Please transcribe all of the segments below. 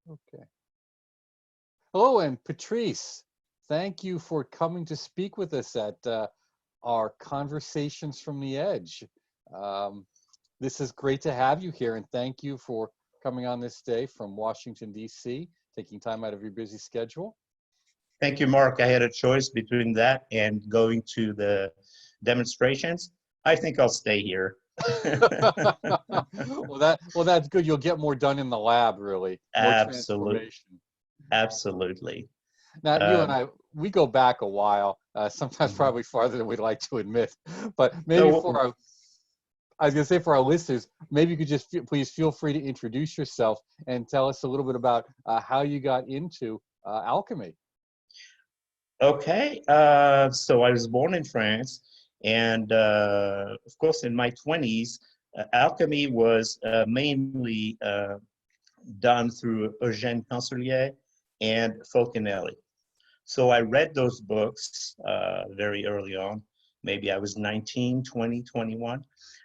Okay. Hello, and Patrice, thank you for coming to speak with us at our Conversations from the Edge. Um, this is great to have you here, and thank you for coming on this day from Washington, D.C., taking time out of your busy schedule. Thank you, Mark. I had a choice between that and going to the demonstrations. I think I'll stay here. Well, that's good. You'll get more done in the lab, really. More transformation. Absolutely. Now, you and I, we go back a while, sometimes Mhm. probably farther than we'd like to admit. But maybe So, I was going to say for our listeners, maybe you could just please feel free to introduce yourself and tell us a little bit about how you got into alchemy. okay. So I was born in France, and of course, in my 20s, alchemy was mainly done through Eugène Cancelier and Fulcanelli. So I read those books very early on. Maybe I was 19, 20, 21.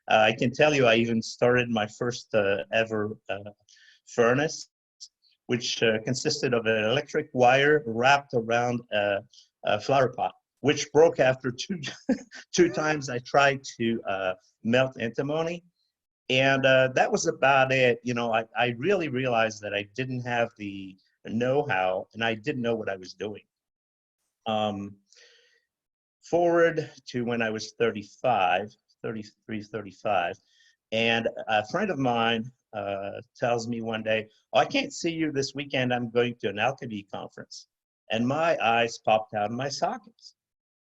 I can tell you I even started my first ever furnace, which consisted of an electric wire wrapped around a flower pot, which broke after two times I tried to melt antimony. And that was about it. You know, I really realized that I didn't have the know-how and I didn't know what I was doing. Um, Forward to when I was 35, 33, 35, and a friend of mine tells me one day, oh, I can't see you this weekend. I'm going to an alchemy conference. And my eyes popped out of my sockets.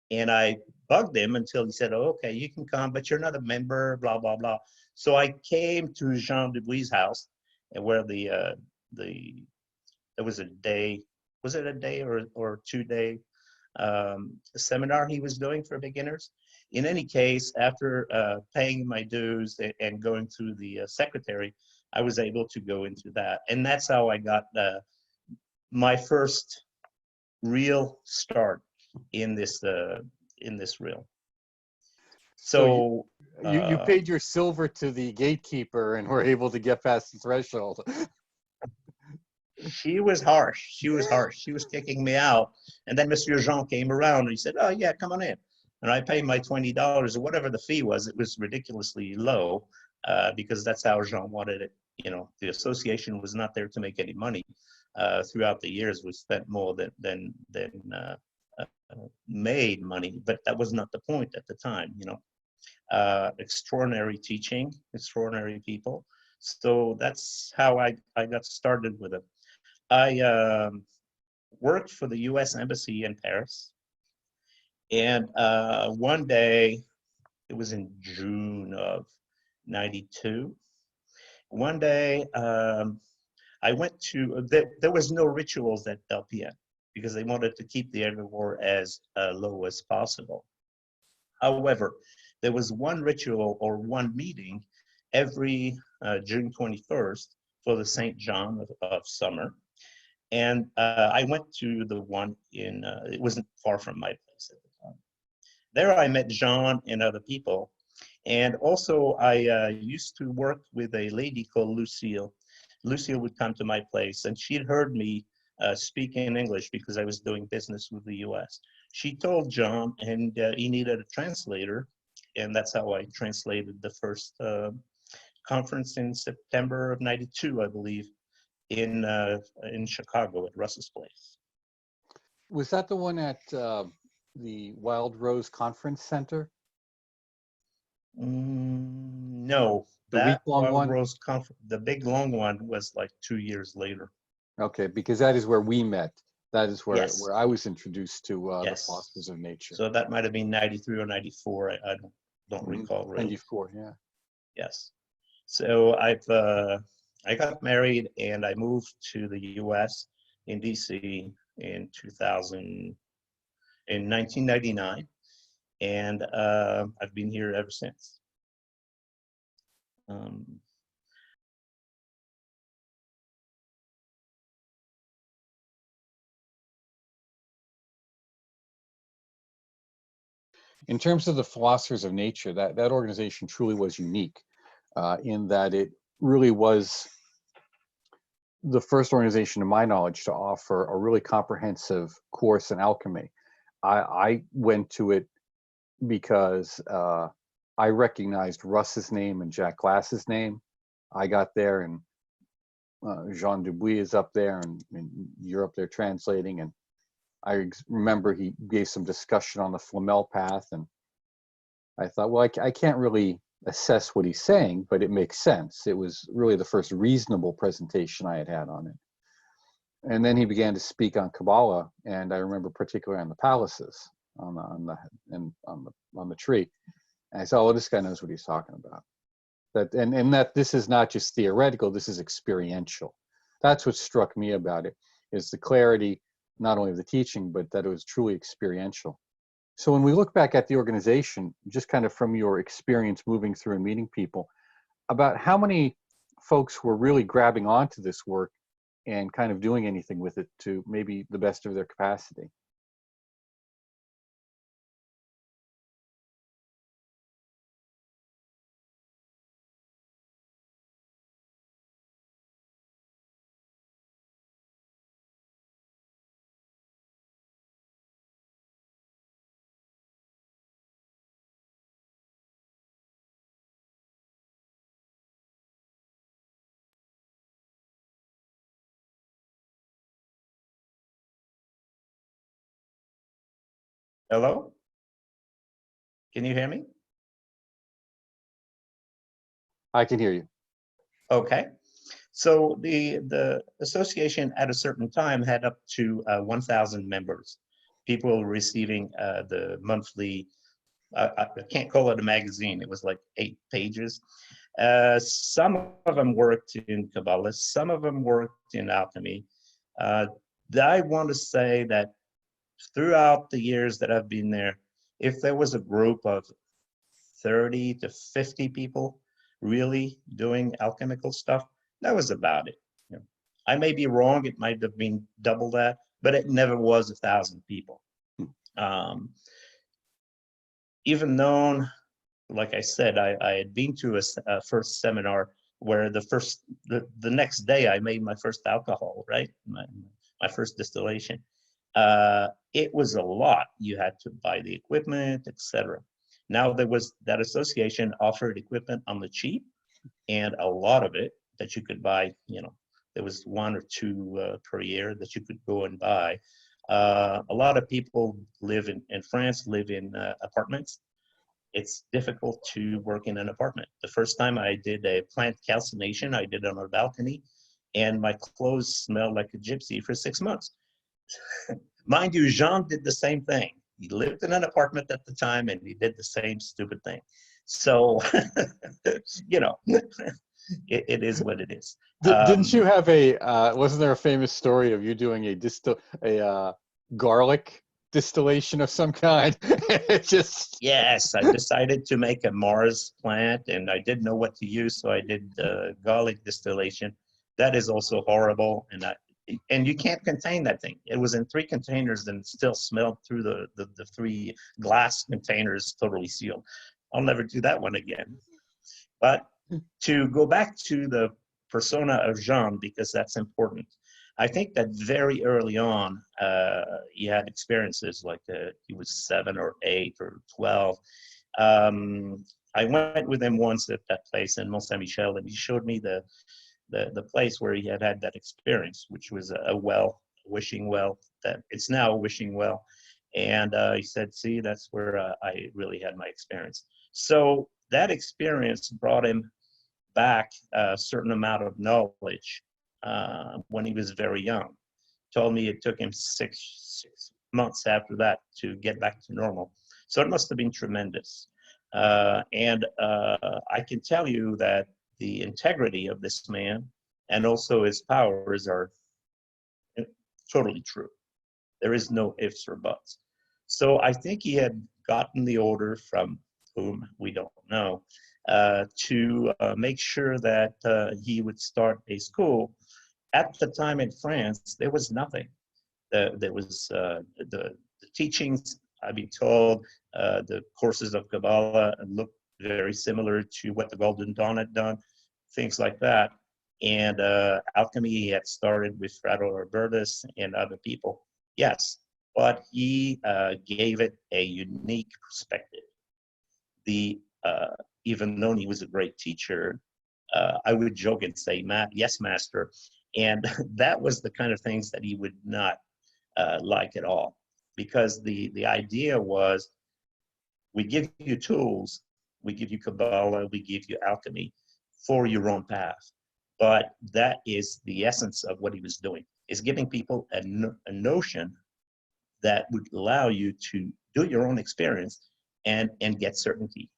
And I bugged him until he said, oh, okay, you can come, but you're not a member, blah, blah, blah. So I came to Jean Dubuis' house, and where it was a day, was it a day or 2 day seminar he was doing for beginners? In any case, after paying my dues and going through the secretary, I was able to go into that. And that's how I got my first real start in this realm. So So you paid your silver to the gatekeeper and were able to get past the threshold. she was harsh. She was harsh. She was kicking me out. And then Monsieur Jean came around and he said, oh, yeah, come on in. And I paid my $20 or whatever the fee was. It was ridiculously low because that's how Jean wanted it. You know, the association was not there to make any money. Throughout the years, we spent more than made money, but that was not the point at the time, you know. Extraordinary teaching, extraordinary people. So that's how I got started with it. I worked for the US Embassy in Paris. And one day, it was in June of 92. One day, I went to, there was no rituals at LPN because they wanted to keep the egregore as low as possible. However, there was one ritual or one meeting every June 21st for the St. John of Summer. And I went to the one it wasn't far from my place at the time. There I met Jean and other people. And also I used to work with a lady called Lucille. Lucille would come to my place and she'd heard me speak in English because I was doing business with the US. She told John and he needed a translator. And that's how I translated the first conference in September of 92, I believe, in Chicago at Russell's Place. Was that the one at the Wild Rose Conference Center? No, The that week-long Wild one? Rose conference, the big long one was like 2 years later. Okay, because that is where we met. That is where, Yes. where I was introduced to the Yes. philosophers of nature. So that might have been 93 or 94. I don't recall really. 94, yeah. Yes. So I got married and I moved to the US in DC in 1999. And I've been here ever since. In terms of the philosophers of nature, that organization truly was unique in that it really was the first organization, to my knowledge, to offer a really comprehensive course in alchemy. I went to it because I recognized Russ's name and Jack Glass's name. I got there, and Jean Dubuis is up there, and you're up there translating. And I remember he gave some discussion on the Flamel path, and I thought, well, I can't really assess what he's saying, but it makes sense. It was really the first reasonable presentation I had had on it. And then he began to speak on Kabbalah, and I remember particularly on the palaces, on the tree. And I thought, oh, this guy knows what he's talking about. And that this is not just theoretical, this is experiential. That's what struck me about it, is the clarity, not only of the teaching, but that it was truly experiential. So when we look back at the organization, just kind of from your experience moving through and meeting people, about how many folks were really grabbing onto this work and kind of doing anything with it to maybe the best of their capacity? Hello? Can you hear me? I can hear you. Okay. So the association at a certain time had up to 1,000 members, people receiving the monthly, I can't call it a magazine, it was like 8 pages. Some of them worked in Kabbalah, some of them worked in alchemy. I want to say that throughout the years that I've been there, if there was a group of 30 to 50 people really doing alchemical stuff, that was about it. You know, I may be wrong, it might have been double that, but it never was 1,000 people. Even known, like I said, I had been to a first seminar where the next day I made my first alcohol, right? My first distillation. It was a lot. You had to buy the equipment, etc. Now there was that association offered equipment on the cheap, and a lot of it that you could buy, you know, there was 1 or 2 per year that you could go and buy. A lot of people live in France, live in apartments. It's difficult to work in an apartment. The first time I did a plant calcination, I did it on a balcony, and my clothes smelled like a gypsy for 6 months. Mind you, Jean did the same thing. He lived in an apartment at the time, and he did the same stupid thing. So, you know, it is what it is. Didn't you have wasn't there a famous story of you doing a garlic distillation of some kind? It just... Yes, I decided to make a Mars plant, and I didn't know what to use, so I did garlic distillation. That is also horrible, and you can't contain that thing. It was in 3 containers and it still smelled through the 3 glass containers, totally sealed. I'll never do that one again. But to go back to the persona of Jean, because that's important, I think that very early on, he had experiences like he was 7 or 8 or 12. I went with him once at that place in Mont Saint-Michel, and he showed me the place where he had that experience, which was a well, a wishing well, that it's now a wishing well. And he said, see, that's where I really had my experience. So that experience brought him back a certain amount of knowledge when he was very young. Told me it took him six months after that to get back to normal. So it must have been tremendous. And I can tell you that the integrity of this man and also his powers are totally true. There is no ifs or buts. So I think he had gotten the order from whom we don't know to make sure that he would start a school. At the time in France, there was nothing. There was the teachings, I've been told, the courses of Kabbalah looked very similar to what the Golden Dawn had done, things like that. And alchemy he had started with Frater Albertus and other people. Yes, but he gave it a unique perspective. The even though he was a great teacher, I would joke and say, yes, master. And that was the kind of things that he would not like at all. Because the idea was, we give you tools, we give you Kabbalah, we give you alchemy for your own path. But that is the essence of what he was doing, is giving people a notion that would allow you to do your own experience and get certainty.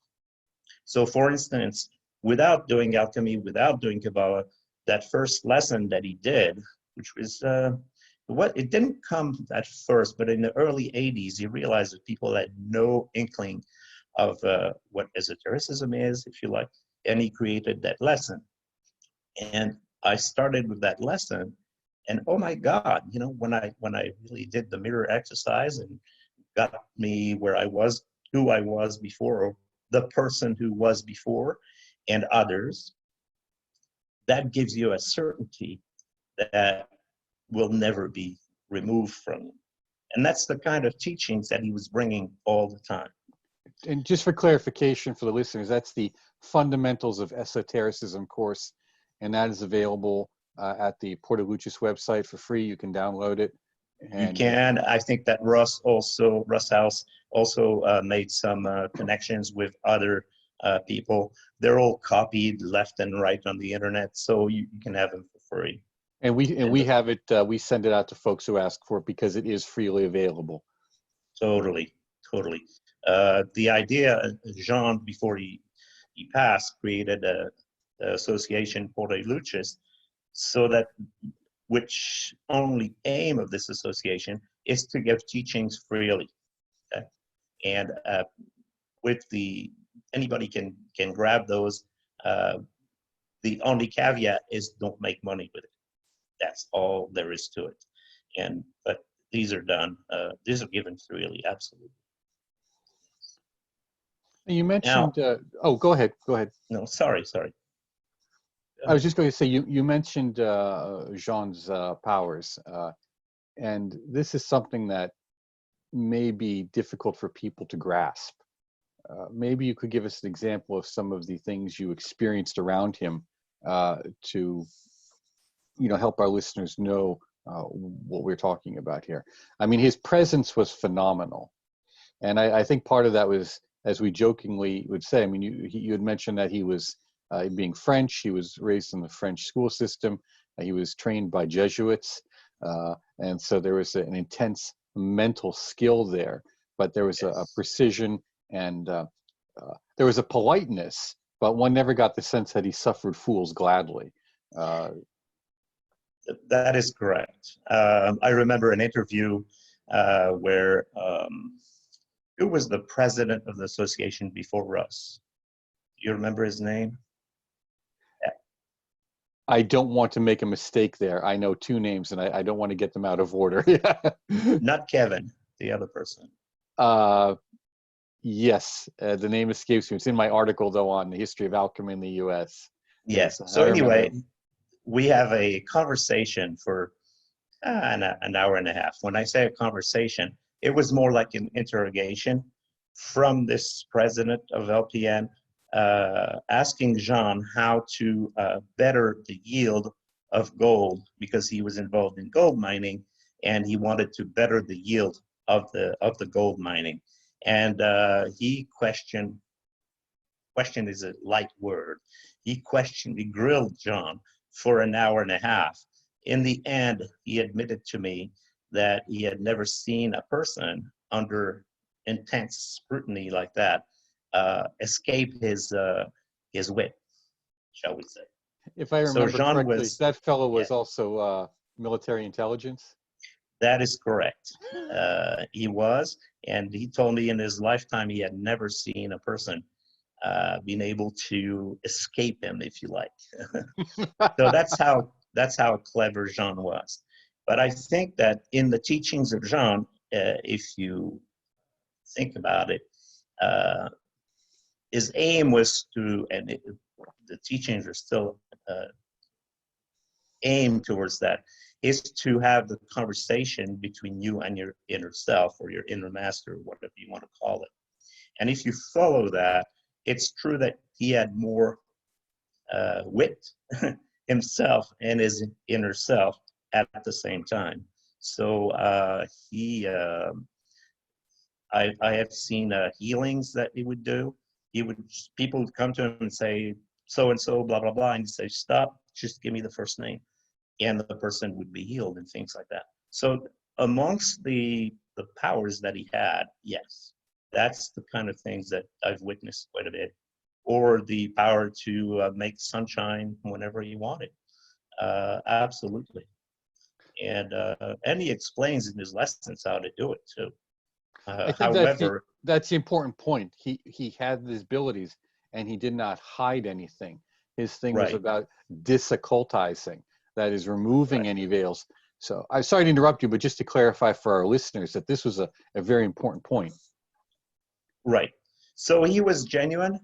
So for instance, without doing alchemy, without doing Kabbalah, that first lesson that he did, which was, it didn't come at first, but in the early 80s, he realized that people had no inkling of what esotericism is, if you like, and he created that lesson. And I started with that lesson, and oh my God, you know, when I really did the mirror exercise and got me where I was, who I was before, or the person who was before, and others, that gives you a certainty that will never be removed from you. And that's the kind of teachings that he was bringing all the time. And just for clarification for the listeners, that's the Fundamentals of Esotericism course, and that is available at the Portaluchis website for free. You can download it. And, you can. I think that Russ House also made some connections with other people. They're all copied left and right on the internet, so you can have them for free. And we have it. We send it out to folks who ask for it because it is freely available. Totally. The idea, Jean, before he passed, created a association, Portaluchis, so that which only aim of this association is to give teachings freely. Okay? And with anybody can grab those. The only caveat is don't make money with it. That's all there is to it. But these are done. These are given freely, absolutely. You mentioned. Now, go ahead. No, sorry. I was just going to say you mentioned Jean's powers, and this is something that may be difficult for people to grasp. Maybe you could give us an example of some of the things you experienced around him to, help our listeners know what we're talking about here. I mean, his presence was phenomenal, and I think part of that was, as we jokingly would say, I mean, you had mentioned that he was being French. He was raised in the French school system. He was trained by Jesuits, and so there was an intense mental skill there. But there was a precision, and there was a politeness, but one never got the sense that he suffered fools gladly. That is correct. I remember an interview where who was the president of the association before Russ? Do you remember his name? I don't want to make a mistake there. I know two names, and I don't want to get them out of order. Not Kevin, the other person. Yes, the name escapes me. It's in my article, though, on the history of alchemy in the U.S. Yes. So anyway, we have a conversation for an hour and a half. When I say a conversation, it was more like an interrogation from this president of LPN, asking Jean how to better the yield of gold, because he was involved in gold mining and he wanted to better the yield of the gold mining. And he questioned is a light word. He grilled Jean for an hour and a half. In the end, he admitted to me that he had never seen a person under intense scrutiny like that escape his wit, shall we say. If I remember correctly, that fellow was yeah. also military intelligence? That is correct. He was, and he told me in his lifetime he had never seen a person being able to escape him, if you like. So that's how clever Jean was. But I think that in the teachings of Jean, if you think about it, his aim was to, and the teachings are still aim towards that, is to have the conversation between you and your inner self, or your inner master, whatever you want to call it. And if you follow that, it's true that he had more wit himself and his inner self at the same time. So I have seen healings that he would do. People would come to him and say, so and so, blah blah blah, and he'd say, stop, just give me the first name, and the person would be healed and things like that. So amongst the powers that he had, yes, that's the kind of things that I've witnessed quite a bit. Or the power to make sunshine whenever he wanted. Absolutely. And he explains in his lessons how to do it too. I think However, that's the important point. He had these abilities, and he did not hide anything. His thing was right, about disoccultizing, that is, removing right, any veils. So I'm sorry to interrupt you, but just to clarify for our listeners that this was a very important point. right. So he was genuine.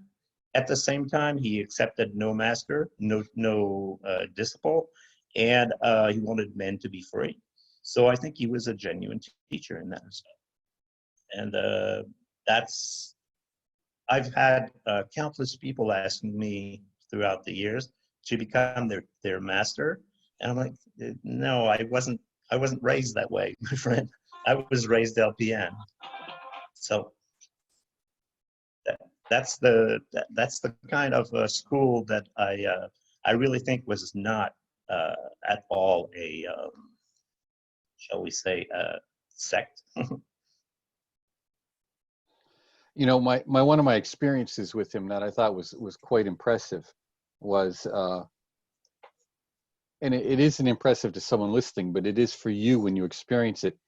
At the same time, he accepted no master, no disciple, and he wanted men to be free. So I think he was a genuine teacher in that respect. And I've had countless people asking me throughout the years to become their master, and I'm like, no, I wasn't raised that way, my friend. I was raised LPN. So that's the kind of school that I really think was not at all a shall we say sect. You know, my one of my experiences with him that I thought was quite impressive was, and it isn't impressive to someone listening, but it is for you when you experience it,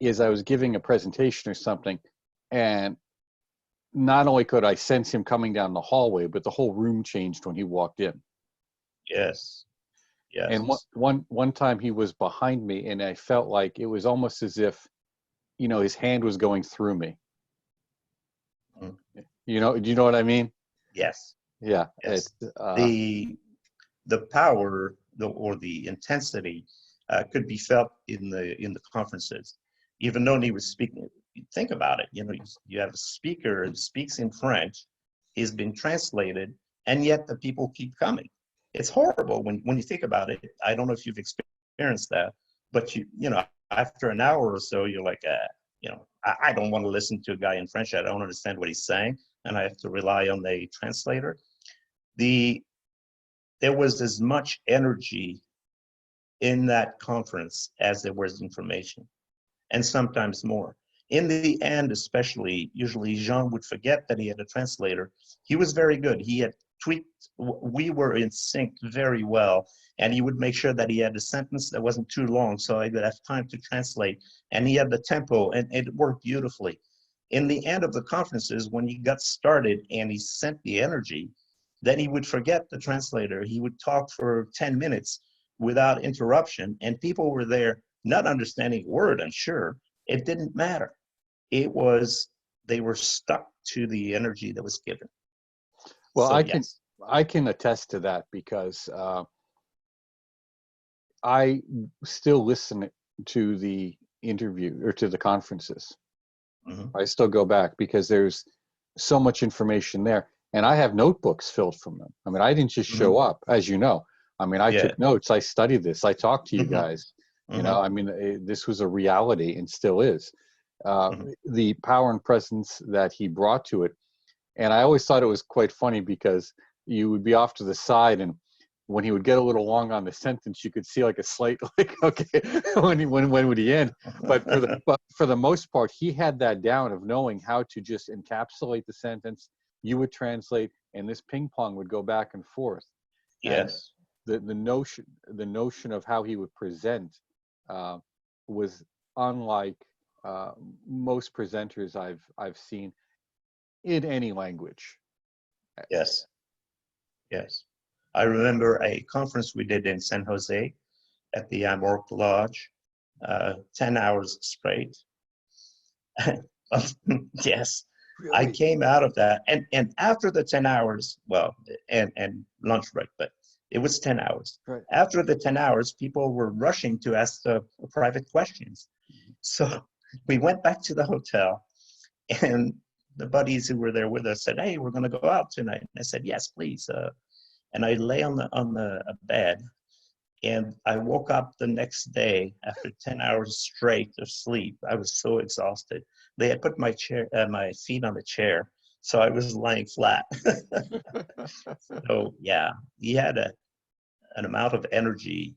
is I was giving a presentation or something, and not only could I sense him coming down the hallway, but the whole room changed when he walked in. Yes, And yes. one time he was behind me, and I felt like it was almost as if, you know, his hand was going through me. Mm. You know, do you know what I mean? Yes, Yeah. yes. The power or the intensity could be felt in the conferences, even though he was speaking. Think about it. You know, you have a speaker who speaks in French. He's been translated, and yet the people keep coming. It's horrible when you think about it. I don't know if you've experienced that, but you know, after an hour or so, you're like, you know, I don't want to listen to a guy in French. I don't understand what he's saying, and I have to rely on the translator. There was as much energy in that conference as there was information, and sometimes more. In the end, especially, usually Jean would forget that he had a translator. He was very good. He had tweaked, we were in sync very well, and he would make sure that he had a sentence that wasn't too long so I would have time to translate, and he had the tempo, and it worked beautifully. In the end of the conferences, when he got started and he sent the energy, then he would forget the translator. He would talk for 10 minutes without interruption, and people were there not understanding a word, I'm sure. It didn't matter. It was, they were stuck to the energy that was given. Well, So yes. I can attest to that because I still listen to the interview or to the conferences. Mm-hmm. I still go back because there's so much information there, and I have notebooks filled from them. I mean, I didn't just show Mm-hmm. up, as you know. I mean, I Yeah. took notes, I studied this, I talked to you Mm-hmm. guys. You know, Mm-hmm. I mean, this was a reality and still is. Mm-hmm. The power and presence that he brought to it. And I always thought it was quite funny because you would be off to the side, and when he would get a little long on the sentence, you could see like a slight, like, okay, when would he end? But for the most part, he had that down of knowing how to just encapsulate the sentence. You would translate, and this ping pong would go back and forth. And Yes. the notion of how he would present was unlike most presenters I've seen in any language. Yes. Yes. I remember a conference we did in San Jose at the AMORC Lodge, 10 hours straight. Yes. Really? I came out of that, and after the 10 hours, well, and lunch break, but It was 10 hours. Right. After the 10 hours, people were rushing to ask private questions. So we went back to the hotel, and the buddies who were there with us said, "Hey, we're going to go out tonight." And I said, "Yes, please." And I lay on the bed, and I woke up the next day after 10 hours straight of sleep. I was so exhausted. They had put my feet on the chair, so I was lying flat. So yeah, he had an amount of energy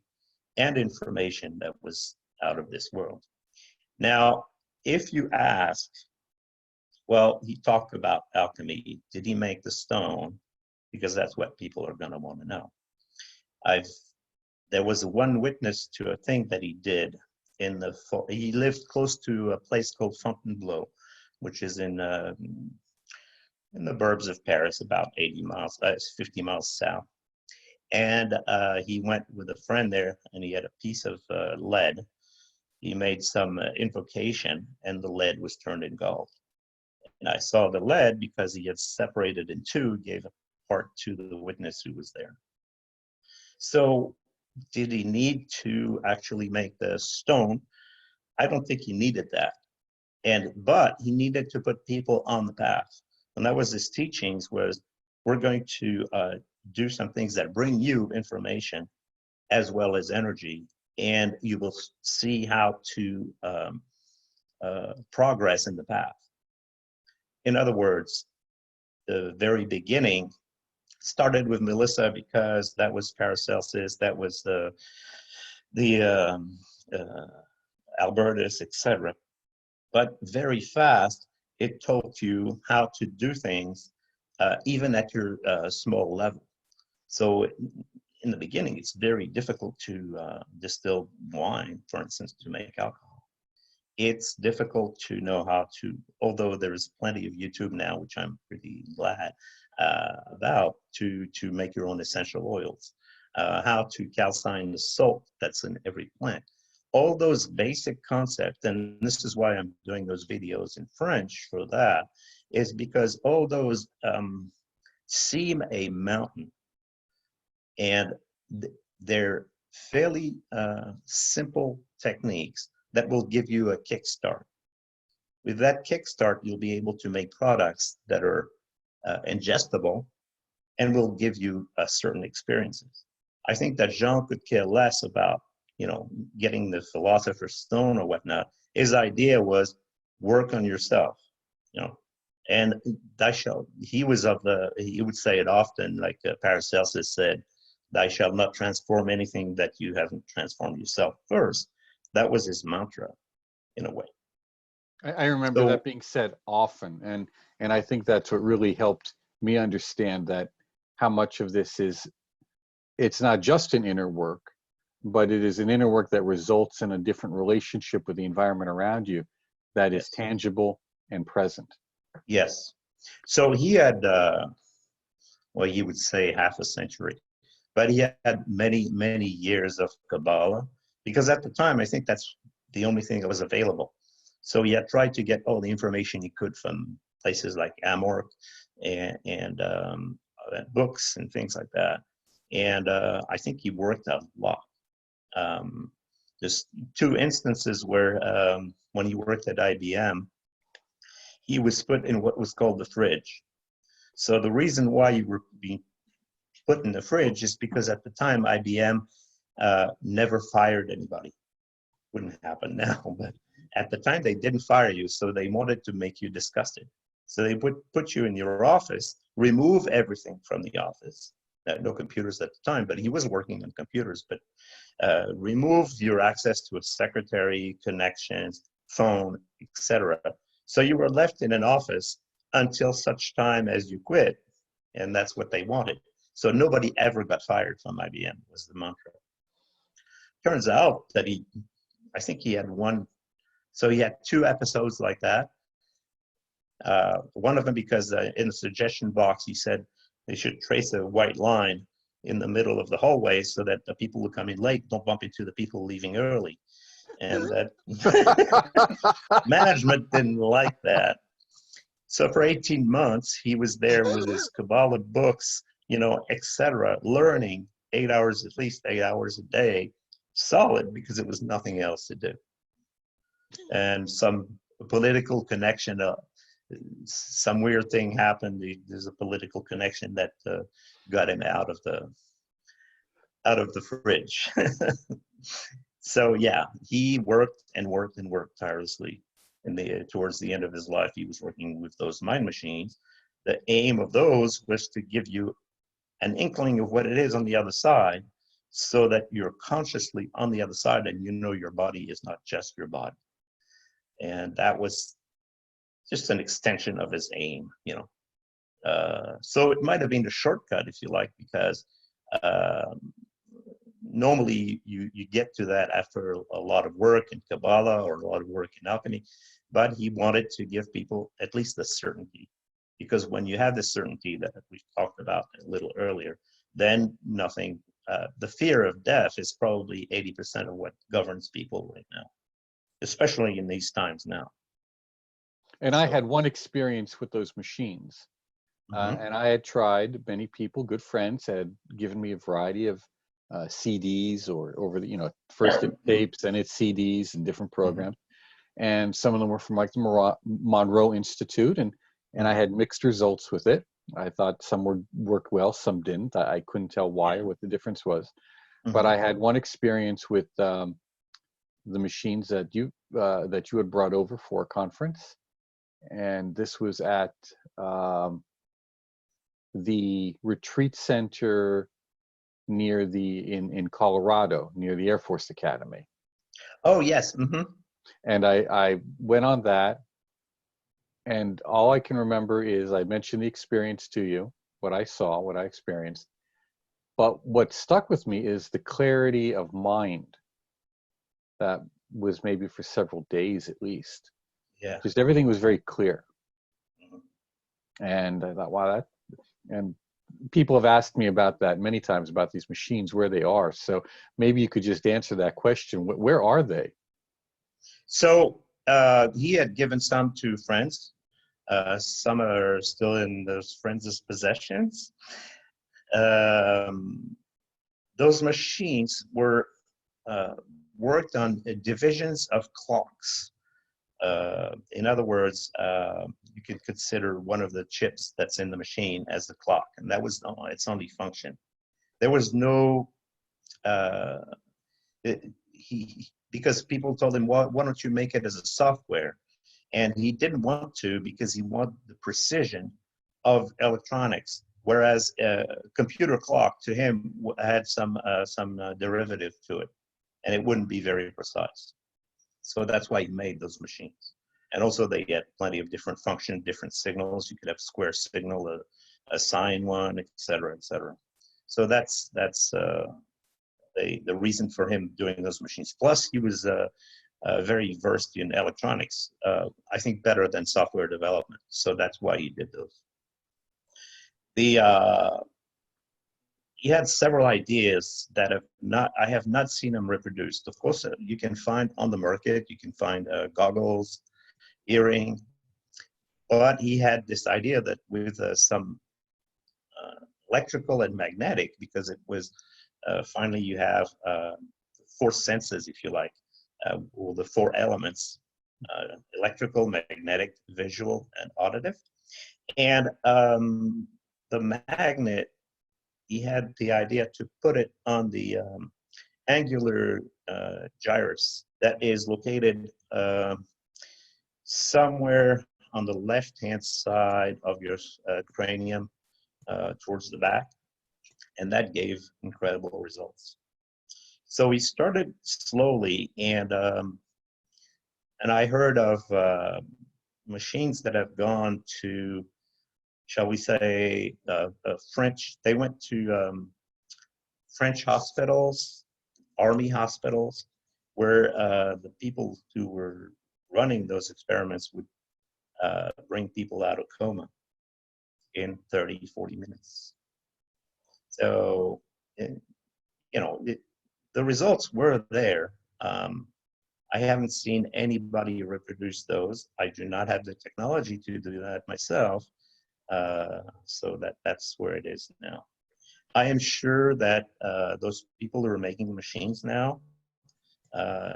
and information that was out of this world. Now, if you ask, well, he talked about alchemy. Did he make the stone? Because that's what people are going to want to know. There was one witness to a thing that he did he lived close to a place called Fontainebleau, which is in the burbs of Paris, about 50 miles south. And he went with a friend there, and he had a piece of lead. He made some invocation, and the lead was turned in gold. And I saw the lead because he had separated in two, gave a part to the witness who was there. So did he need to actually make the stone? I don't think he needed that. But he needed to put people on the path. And that was his teachings, was we're going to do some things that bring you information as well as energy, and you will see how to progress in the path. In other words, the very beginning started with Melissa because that was Paracelsus, that was the Albertus, etc. But very fast, it told you how to do things, even at your small level. So in the beginning, it's very difficult to distill wine, for instance, to make alcohol. It's difficult to know how to, although there's plenty of YouTube now, which I'm pretty glad about, to make your own essential oils, how to calcine the salt that's in every plant. All those basic concepts, and this is why I'm doing those videos in French for that, is because all those seem a mountain, and they're fairly simple techniques that will give you a kickstart. With that kickstart, you'll be able to make products that are ingestible and will give you certain experiences. I think that Jean could care less about, getting the Philosopher's Stone or whatnot. His idea was work on yourself, and he would say it often, like Paracelsus said, "Thou shalt not transform anything that you haven't transformed yourself first." That was his mantra, in a way. I remember that being said often, and I think that's what really helped me understand that how much of this it's not just an inner work, but it is an inner work that results in a different relationship with the environment around you that is tangible and present. Yes. So he had, you would say half a century, but he had many, many years of Kabbalah, because at the time, I think that's the only thing that was available. So he had tried to get all the information he could from places like AMORC and books and things like that. And I think he worked a lot. There's two instances where when he worked at IBM, he was put in what was called the fridge. So the reason why you were being put in the fridge is because at the time IBM never fired anybody. Wouldn't happen now, but at the time they didn't fire you, so they wanted to make you disgusted. So they would put you in your office, remove everything from the office. No computers at the time, but he was working on computers, but remove your access to a secretary, connections, phone, etc. So you were left in an office until such time as you quit, and that's what they wanted. So nobody ever got fired from IBM, was the mantra. Turns out that I think he had he had two episodes like that. One of them because in the suggestion box, he said they should trace a white line in the middle of the hallway so that the people who come in late don't bump into the people leaving early. And that management didn't like that. So for 18 months, he was there with his Kabbalah books, etc., learning 8 hours, at least 8 hours a day, solid, because it was nothing else to do. And some political connection, some weird thing happened. There's a political connection that got him out of the fridge. So yeah, he worked and worked and worked tirelessly. And towards the end of his life, he was working with those mind machines. The aim of those was to give you an inkling of what it is on the other side, so that you're consciously on the other side and you know your body is not just your body. And that was just an extension of his aim, you know. So it might have been a shortcut, if you like, because normally you get to that after a lot of work in Kabbalah or a lot of work in alchemy, but he wanted to give people at least the certainty. Because when you have this certainty that we talked about a little earlier, then nothing, the fear of death is probably 80% of what governs people right now, especially in these times now. And I had one experience with those machines. And I had tried, many people, good friends, had given me a variety of CDs or over the, you know, first it tapes, then it's CDs and different programs. And some of them were from like the Monroe Institute, and I had mixed results with it. I thought some would work well, some didn't. I couldn't tell why or what the difference was. But I had one experience with the machines that you had brought over for a conference, and this was at the retreat center near in Colorado, near the Air Force Academy. Oh yes. And I went on that, and all I can remember is I mentioned the experience to you, what I saw, what I experienced. But what stuck with me is the clarity of mind that was maybe for several days at least. Yeah. Just everything was very clear. And I thought, wow, and people have asked me about that many times, about these machines, where they are. So maybe you could just answer that question. Where are they? So he had given some to friends. Some are still in those friends' possessions. Those machines were worked on divisions of clocks. In other words, you could consider one of the chips that's in the machine as the clock, and that was its only function. There was no, because people told him, well, why don't you make it as a software? And he didn't want to, because he wanted the precision of electronics, whereas a computer clock to him had some derivative to it, and it wouldn't be very precise. So that's why he made those machines. And also they had plenty of different functions, different signals. You could have square signal, a sine one, et cetera, et cetera. So that's the reason for him doing those machines. Plus, he was very versed in electronics, I think better than software development. So that's why he did those. He had several ideas that I have not seen him reproduced. Of course, you can find on the market, you can find goggles, earring, but he had this idea that with some electrical and magnetic, because it was finally you have 4 senses, if you like, or the 4 elements, electrical, magnetic, visual, and auditive. And the magnet, he had the idea to put it on the angular gyrus that is located somewhere on the left-hand side of your cranium towards the back, and that gave incredible results. So we started slowly, and I heard of machines that have gone to, shall we say, French. They went to French hospitals, army hospitals, where the people who were running those experiments would bring people out of coma in 30, 40 minutes. So, you know, the results were there. I haven't seen anybody reproduce those. I do not have the technology to do that myself. So that's where it is now. I am sure that those people who are making the machines now,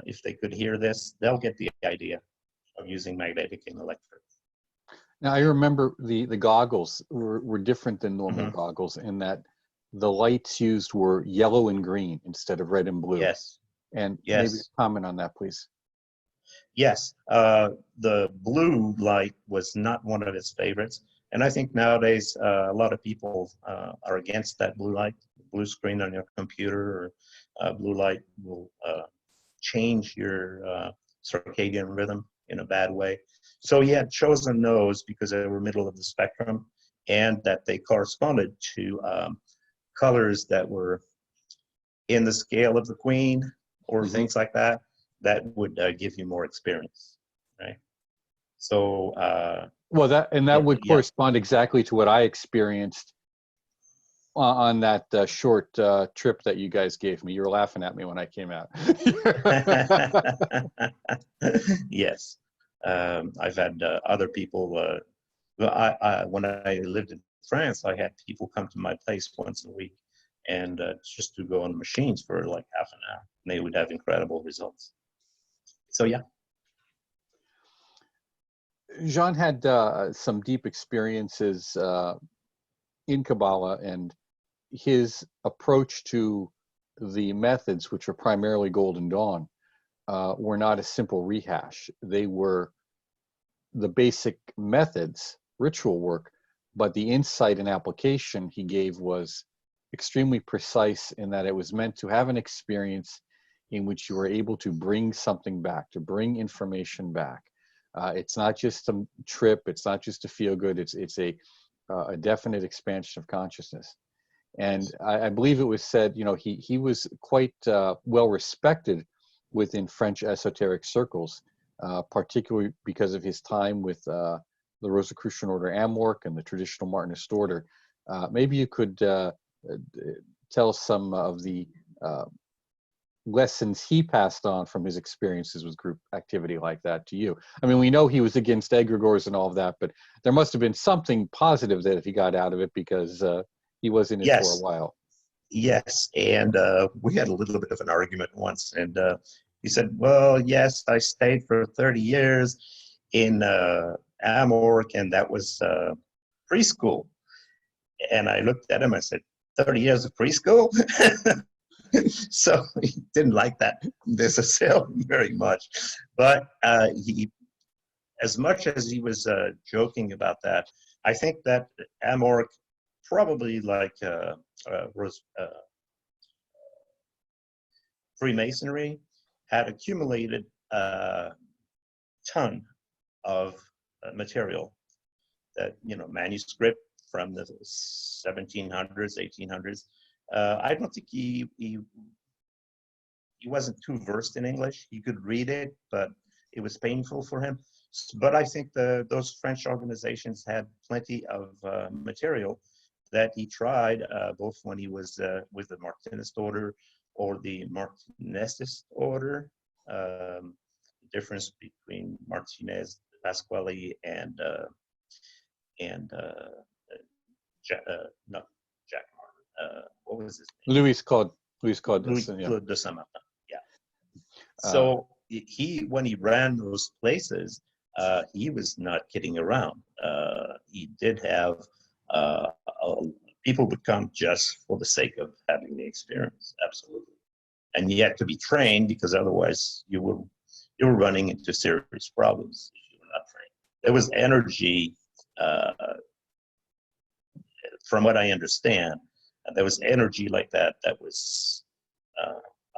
if they could hear this, they'll get the idea of using magnetic and electric. Now, I remember the goggles were different than normal goggles in that the lights used were yellow and green instead of red and blue. Yes. And Yes. maybe comment on that, please. Yes. The blue light was not one of his favorites. And I think nowadays a lot of people are against that blue light. Blue screen on your computer or blue light will change your circadian rhythm in a bad way. So he had chosen those because they were middle of the spectrum and that they corresponded to colors that were in the scale of the Queen or things like that, that would give you more experience, right? So well, that would correspond exactly to what I experienced on that short trip that you guys gave me. You were laughing at me when I came out. Yes, I've had other people. When I lived in France, I had people come to my place once a week, and just to go on machines for like half an hour, and they would have incredible results. So yeah. Jean had some deep experiences in Kabbalah, and his approach to the methods, which are primarily Golden Dawn, were not a simple rehash. They were the basic methods, ritual work, but the insight and application he gave was extremely precise in that it was meant to have an experience in which you were able to bring something back, to bring information back. It's not just a trip, it's not just to feel good, it's a definite expansion of consciousness. And I believe it was said, you know, he was quite well respected within French esoteric circles, particularly because of his time with the Rosicrucian Order AMORC and the traditional Martinist Order. Maybe you could tell some of the lessons he passed on from his experiences with group activity like that to you. I mean, we know he was against egregores and all of that, but there must have been something positive that he got out of it, because he was in it for a while. Yes, and we had a little bit of an argument once, and he said, well, yes, I stayed for 30 years in AMORC, and that was preschool. And I looked at him, I said, 30 years of preschool? So he didn't like that necessarily very much. But he, as much as he was joking about that, I think that AMORC probably like Freemasonry had accumulated a ton of material, that, you know, manuscript from the 1700s, 1800s. I don't think he wasn't too versed in English. He could read it, but it was painful for him. But I think those French organizations had plenty of material that he tried, both when he was with the Martinist Order or the Martinist Order. The difference between Martinez, Pasquale, and not Jack Martin. What was his name? Louis Claude de Saint-Martin. Yeah. So when he ran those places, he was not kidding around. He did have people would come just for the sake of having the experience, absolutely, and yet to be trained, because otherwise you were running into serious problems if you were not trained. There was energy, from what I understand, there was energy like that was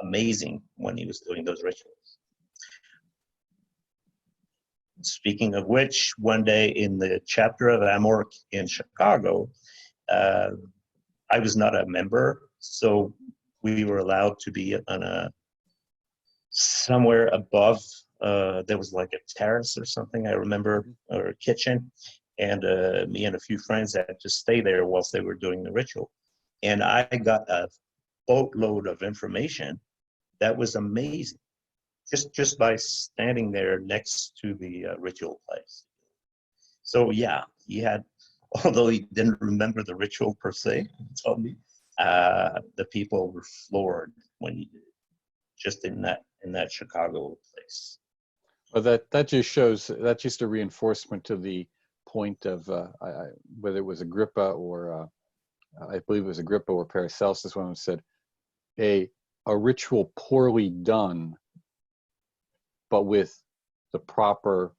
amazing when he was doing those rituals. Speaking of which, one day in the chapter of AMORC in Chicago, I was not a member, so we were allowed to be on somewhere above. There was like a terrace or something, I remember, or a kitchen, and me and a few friends had to stay there whilst they were doing the ritual. And I got a boatload of information that was amazing, just by standing there next to the ritual place. So yeah, he had, although he didn't remember the ritual per se, he told me, the people were floored when you, just in that Chicago place. Well, that just shows, that's just a reinforcement to the point of whether it was Agrippa or I believe it was Agrippa or Paracelsus, one said a ritual poorly done, but with the proper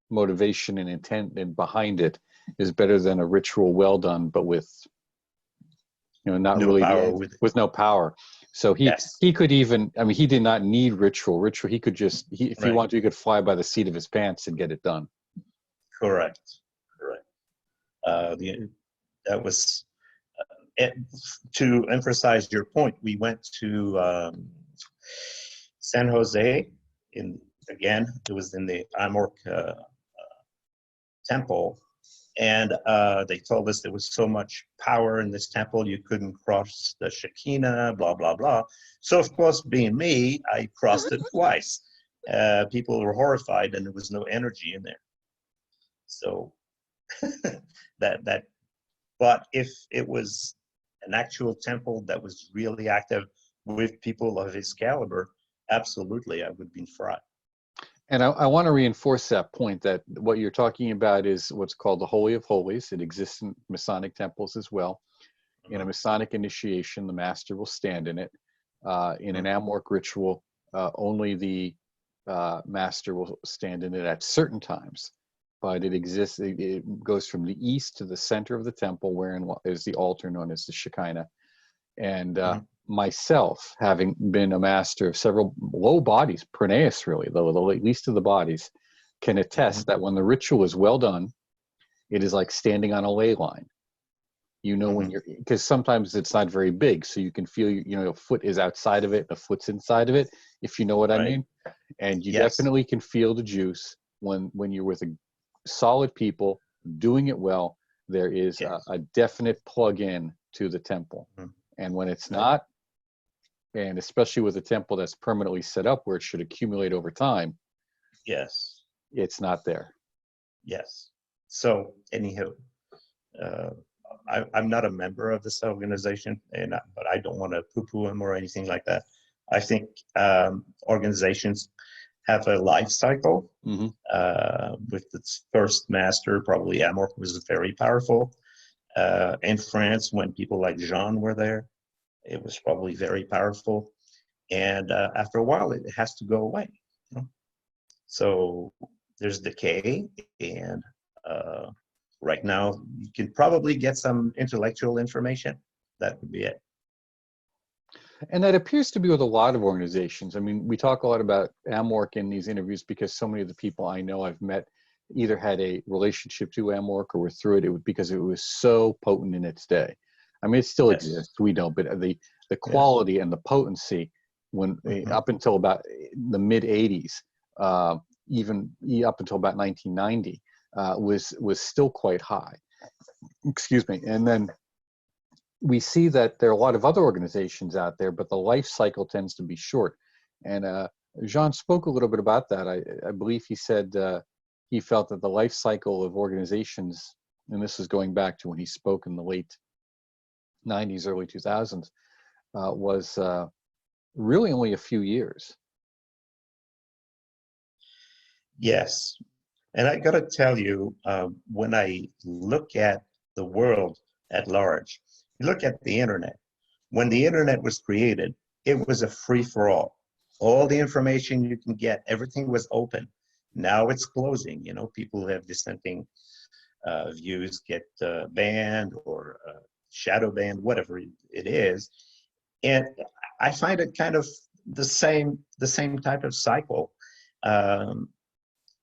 motivation and intent and behind it is better than a ritual well done, but with, you know, not No really power with no power. So yes, he could even, I mean, he did not need ritual. He could just, if he right, wanted to, he could fly by the seat of his pants and get it done. correct. That was to emphasize your point. We went to San Jose. Again, it was in the AMORC temple, and they told us there was so much power in this temple you couldn't cross the Shekinah, blah blah blah. So of course, being me, I crossed it twice. People were horrified, and there was no energy in there. So that. But if it was an actual temple that was really active with people of his caliber, absolutely, I would have been fried. And I want to reinforce that point, that what you're talking about is what's called the Holy of Holies. It exists in Masonic temples as well. In a Masonic initiation, the master will stand in it. In an AMORC ritual, only the master will stand in it at certain times. But it exists, it goes from the east to the center of the temple, wherein is the altar known as the Shekinah. And myself, having been a master of several low bodies, Pronaeus really, the least of the bodies, can attest that when the ritual is well done, it is like standing on a ley line. You know, when you're, because sometimes it's not very big, so you can feel, you know, a foot is outside of it, a foot's inside of it, if you know what I mean. And you definitely can feel the juice when you're with solid people doing it well. There is a definite plug-in to the temple. And when it's not, and especially with a temple that's permanently set up where it should accumulate over time, it's not there. So anyhow, I'm not a member of this organization, but I don't want to poo-poo him or anything like that. I think organizations have a life cycle. With its first master, probably AMORC was very powerful. In France, when people like Jean were there, it was probably very powerful. And after a while, it has to go away. You know? So there's decay, and right now, you can probably get some intellectual information. That would be it. And that appears to be with a lot of organizations. I mean, we talk a lot about AMORC in these interviews because so many of the people I know I've met either had a relationship to AMORC or were through it, because it was so potent in its day. I mean, it still exists, we know, but the quality and the potency when up until about the mid 80s, even up until about 1990, was still quite high. Excuse me. And then we see that there are a lot of other organizations out there, but the life cycle tends to be short. And Jean spoke a little bit about that. I believe he said he felt that the life cycle of organizations, and this is going back to when he spoke in the late 90s, early 2000s, was really only a few years. Yes. And I got to tell you, when I look at the world at large, you look at the internet. When the internet was created, it was a free-for-all. All the information you can get, everything was open. Now it's closing. You know, people who have dissenting views get banned or shadow banned, whatever it is. And I find it kind of the same type of cycle.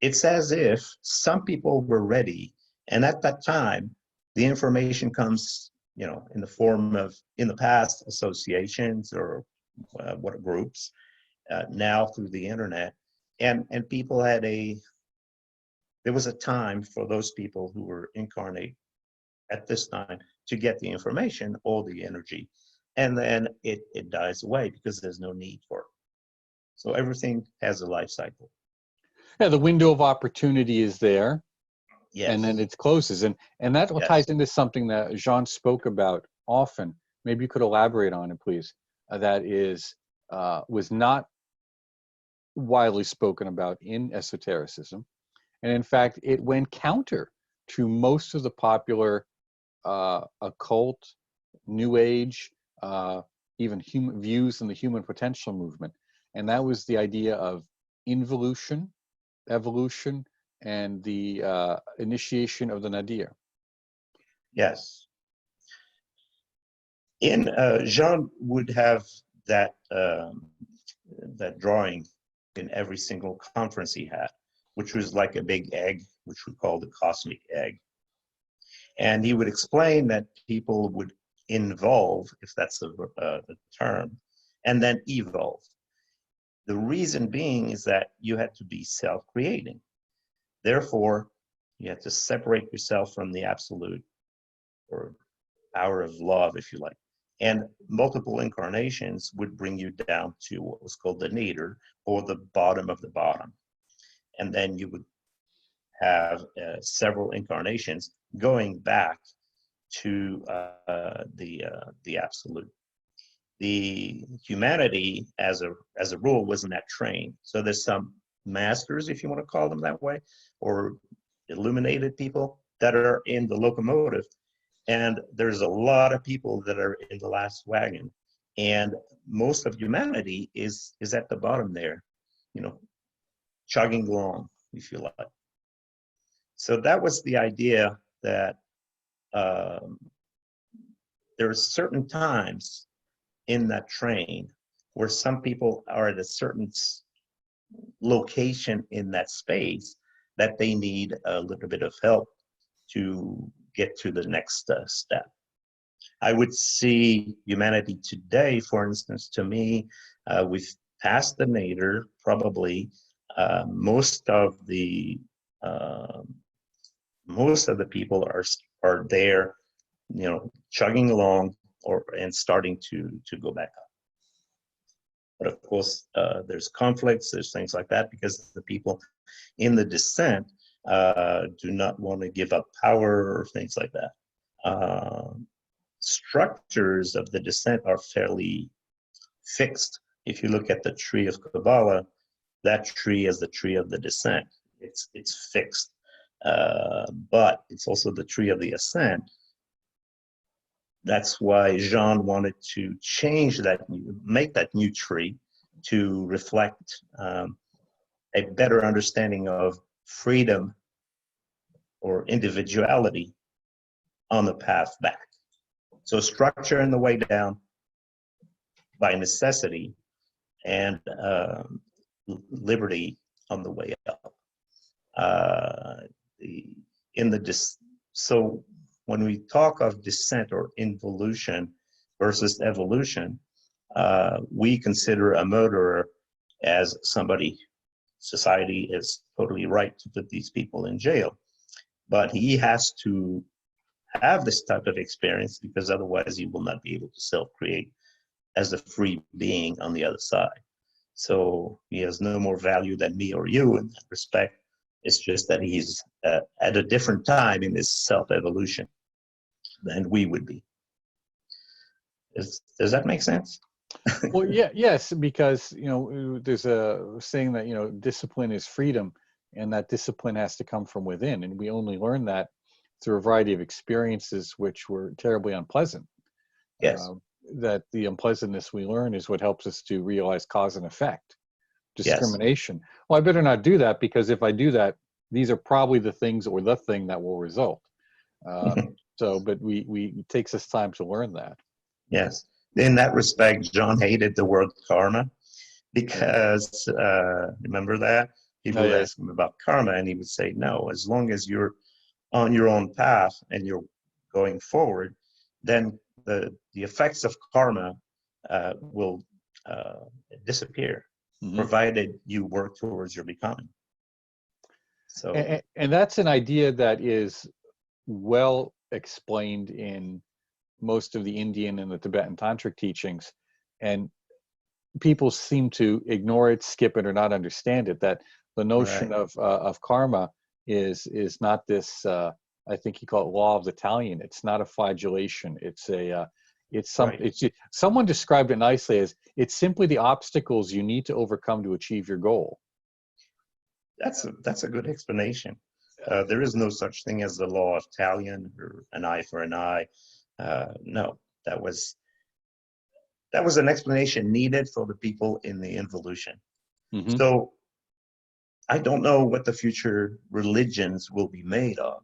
It's as if some people were ready, and at that time, the information comes, you know, in the form of, in the past, associations or what groups, now through the internet, and people had there was a time for those people who were incarnate at this time to get the information, all the energy, and then it dies away because there's no need for it. So everything has a life cycle. Yeah, the window of opportunity is there, Yes. and then it closes. And that ties into something that Jean spoke about often, maybe you could elaborate on it, please, that is, was not widely spoken about in esotericism. And in fact, it went counter to most of the popular occult, New Age, even human views in the human potential movement. And that was the idea of involution, evolution, and the initiation of the nadir. Yes. In Jean would have that that drawing in every single conference he had, which was like a big egg, which we call the cosmic egg. And he would explain that people would involve, if that's the term, and then evolve. The reason being is that you had to be self-creating. Therefore, you had to separate yourself from the absolute or power of love, if you like. And multiple incarnations would bring you down to what was called the nadir, or the bottom of the bottom. And then you would have several incarnations going back to the absolute. The humanity, as a rule, wasn't that trained. So there's some masters, if you want to call them that way, or illuminated people that are in the locomotive. And there's a lot of people that are in the last wagon. And most of humanity is at the bottom there, you know, chugging along, if you like. So that was the idea that there are certain times in that train where some people are at a certain location in that space that they need a little bit of help to get to the next step. I would see humanity today, for instance, to me, we've passed the nadir, probably. Most of the people are there, you know, chugging along and starting to go back up. But of course, there's conflicts, there's things like that, because the people in the descent do not want to give up power or things like that. Structures of the descent are fairly fixed. If you look at the tree of Kabbalah, that tree is the tree of the descent. It's fixed, but it's also the tree of the ascent. That's why Jean wanted to change that, make that new tree to reflect a better understanding of freedom or individuality on the path back. So structure in the way down by necessity, and liberty on the way up. So when we talk of descent or involution versus evolution, we consider a murderer as somebody, society is totally right to put these people in jail, but he has to have this type of experience, because otherwise he will not be able to self-create as a free being on the other side. So he has no more value than me or you in that respect. It's just that he's at a different time in his self-evolution than we would be. Does that make sense? Well, yes, because, you know, there's a saying that, you know, discipline is freedom, and that discipline has to come from within, and we only learn that through a variety of experiences which were terribly unpleasant. Yes. That the unpleasantness we learn is what helps us to realize cause and effect, discrimination. Yes. Well, I better not do that, because if I do that, these are probably the things or the thing that will result. So, but it takes us time to learn that. Yes. In that respect, John hated the word karma, because remember that? People would ask him about karma, and he would say, no, as long as you're on your own path and you're going forward, then the effects of karma will disappear, provided you work towards your becoming. So, and that's an idea that is well explained in most of the Indian and the Tibetan tantric teachings, and people seem to ignore it, skip it, or not understand it. That the notion of karma is not this. I think he called it law of the Italian. It's not a flagellation. It's It's Right. someone described it nicely as it's simply the obstacles you need to overcome to achieve your goal. That's a good explanation. There is no such thing as the law of talion or an eye for an eye. No, that was an explanation needed for the people in the involution. Mm-hmm. So I don't know what the future religions will be made of,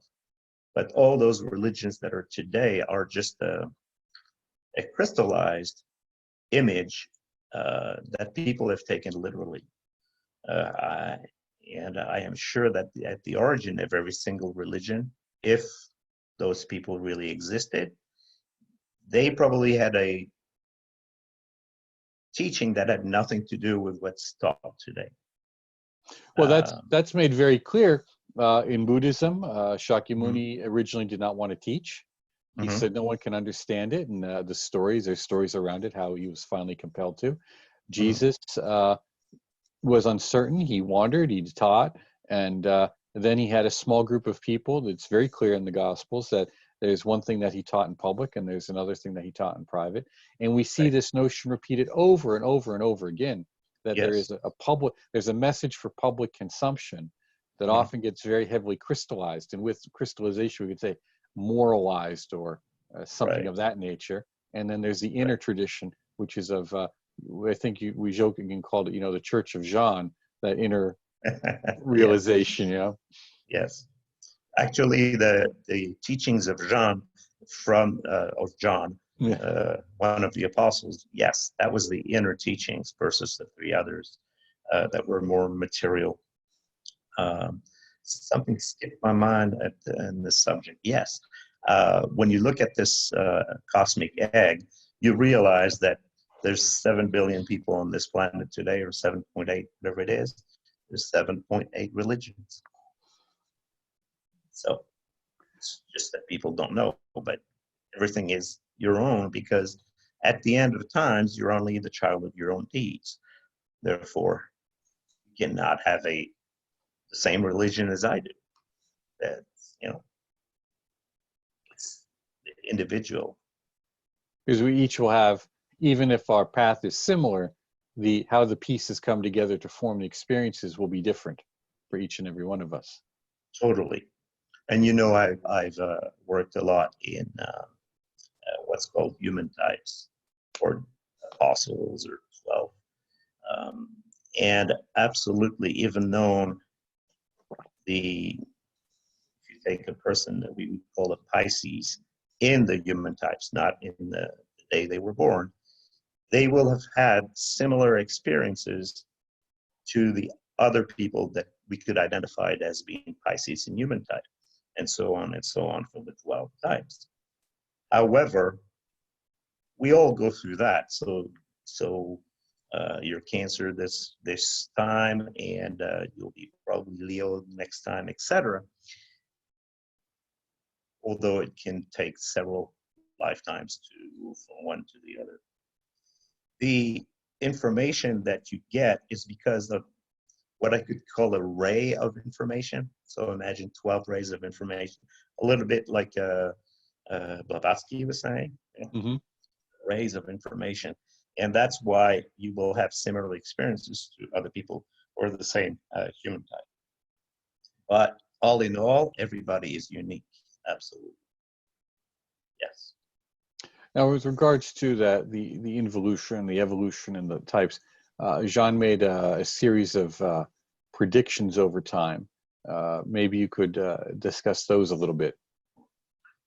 but all those religions that are today are just a crystallized image that people have taken literally. And I am sure that at the origin of every single religion, if those people really existed, they probably had a teaching that had nothing to do with what's taught today. Well, that's made very clear in Buddhism. Shakyamuni originally did not want to teach. He said no one can understand it, and there's stories around it, how he was finally compelled to. Jesus was uncertain. He wandered, he taught, and then he had a small group of people. It's very clear in the Gospels that there's one thing that he taught in public, and there's another thing that he taught in private. And we see this notion repeated over and over and over again, that there is there's a message for public consumption that often gets very heavily crystallized. And with crystallization, we could say moralized or something of that nature. And then there's the inner tradition, which is of I think we jokingly called it, the Church of Jean, that inner realization, Yes. Actually, the teachings of Jean one of the apostles, yes, that was the inner teachings versus the three others that were more material. Something skipped my mind in this subject. Yes. When you look at this cosmic egg, you realize that there's 7 billion people on this planet today, or 7.8, whatever it is. There's 7.8 religions. So it's just that people don't know, but everything is your own, because at the end of times, you're only the child of your own deeds. Therefore, you cannot have the same religion as I do. That's, it's individual. Because we each will have, even if our path is similar, how the pieces come together to form the experiences will be different for each and every one of us. Totally. And I've worked a lot in what's called human types, or apostles, or 12. And absolutely, even known if you take a person that we would call a Pisces in the human types, not in the day they were born, they will have had similar experiences to the other people that we could identify as being Pisces in human type, and so on for the 12 types. However, we all go through that. So you're Cancer this time, and you'll be probably Leo next time, etc. Although it can take several lifetimes to move from one to the other. The information that you get is because of what I could call a ray of information. So imagine 12 rays of information, a little bit like Blavatsky was saying, rays of information. And that's why you will have similar experiences to other people or the same human type. But all in all, everybody is unique. Absolutely. Yes. Now, with regards to that, the involution, the evolution, and the types, Jean made a series of predictions over time. Maybe you could discuss those a little bit.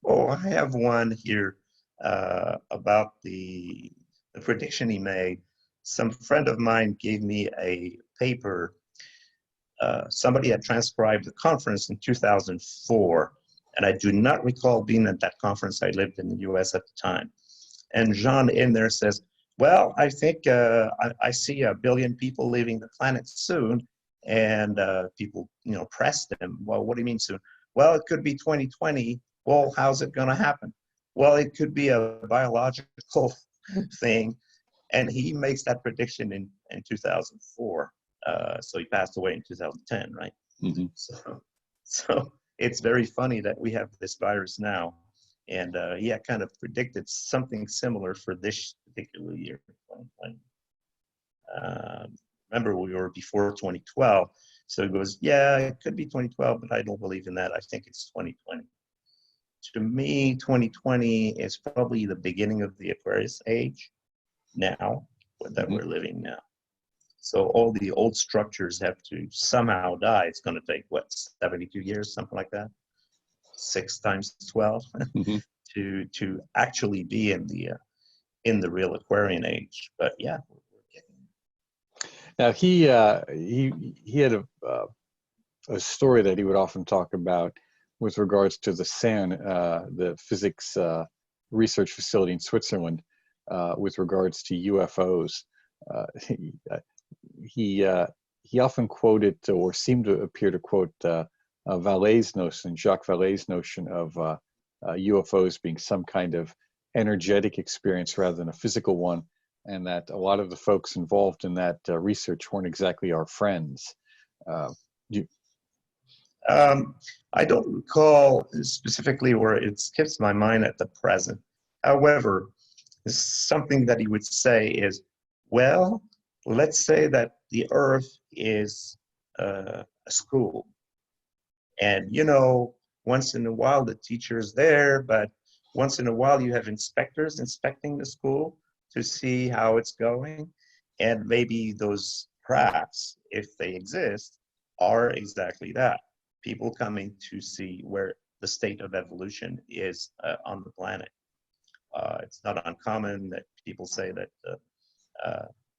Oh, I have one here about the prediction he made. Some friend of mine gave me a paper. Somebody had transcribed the conference in 2004, and I do not recall being at that conference. I lived in the US at the time. And Jean in there says, well, I think I see 1 billion people leaving the planet soon. And people, pressed him. Well, what do you mean soon? Well, it could be 2020. Well, how's it going to happen? Well, it could be a biological thing. And he makes that prediction in 2004. So he passed away in 2010, right? So it's very funny that we have this virus now And yeah, kind of predicted something similar for this particular year, 2020. Remember, we were before 2012. So he goes, yeah, it could be 2012, but I don't believe in that. I think it's 2020. To me, 2020 is probably the beginning of the Aquarius age now, that we're living now. So all the old structures have to somehow die. It's going to take, what, 72 years, something like that? 6 times 12 to actually be in the real Aquarian age. But yeah, now he had a story that he would often talk about with regards to the CERN, the physics research facility in Switzerland, with regards to UFOs. He often quoted, or seemed to appear to quote, Vallee's notion, Jacques Vallee's notion of UFOs being some kind of energetic experience rather than a physical one, and that a lot of the folks involved in that research weren't exactly our friends. I don't recall specifically where it skips my mind at the present. However, something that he would say is, well, let's say that the Earth is a school. And, you know, once in a while the teacher is there, but once in a while you have inspectors inspecting the school to see how it's going. And maybe those crafts, if they exist, are exactly that. People coming to see where the state of evolution is on the planet. It's not uncommon that people say that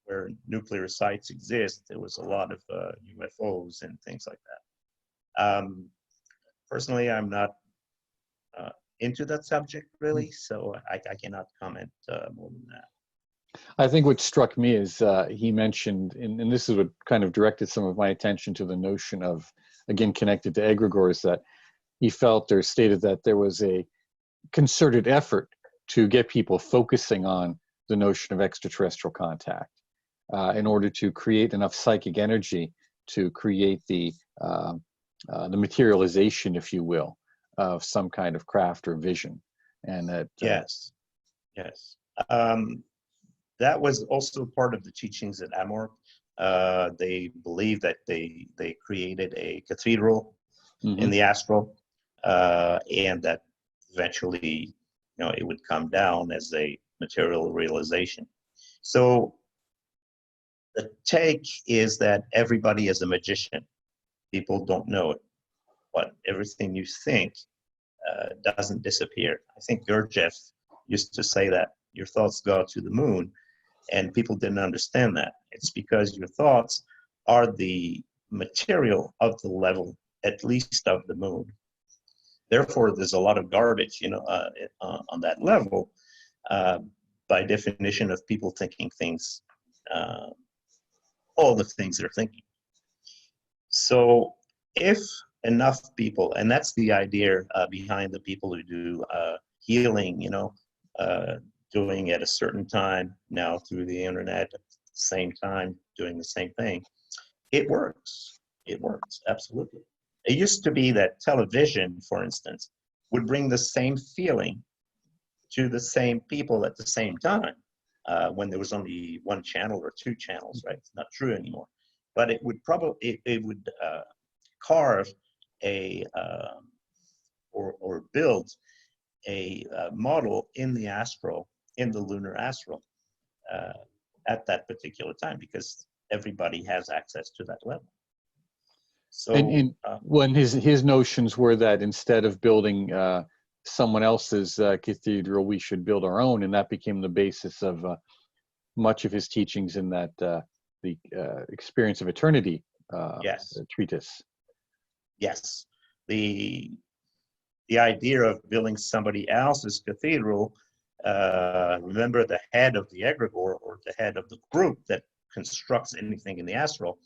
where nuclear sites exist, there was a lot of UFOs and things like that. Personally, I'm not into that subject really, so I cannot comment more than that. I think what struck me is he mentioned, and this is what kind of directed some of my attention to the notion of, again, connected to egregores, that he felt or stated that there was a concerted effort to get people focusing on the notion of extraterrestrial contact in order to create enough psychic energy to create the materialization, if you will, of some kind of craft or vision. And that yes. That was also part of the teachings at AMORC. They believe that they created a cathedral in the astral, and that eventually, you know, it would come down as a material realization. So the take is that everybody is a magician. People don't know it, but everything you think doesn't disappear. I think Gurdjieff used to say that your thoughts go to the moon, and people didn't understand that. It's because your thoughts are the material of the level, at least of the moon. Therefore, there's a lot of garbage, you know, on that level, by definition of people thinking things, all the things they're thinking. So if enough people, and that's the idea behind the people who do healing, you know, doing at a certain time now through the internet, at the same time, doing the same thing, it works. It works, absolutely. It used to be that television, for instance, would bring the same feeling to the same people at the same time when there was only one channel or two channels, right? It's not true anymore. But it would probably, it would carve a, or build a model in the astral, in the lunar astral at that particular time, because everybody has access to that level. So, and when his notions were that instead of building someone else's cathedral, we should build our own, and that became the basis of much of his teachings in that the Experience of Eternity treatise. Yes, the idea of building somebody else's cathedral. Remember, the head of the egregore, or the head of the group that constructs anything in the astral,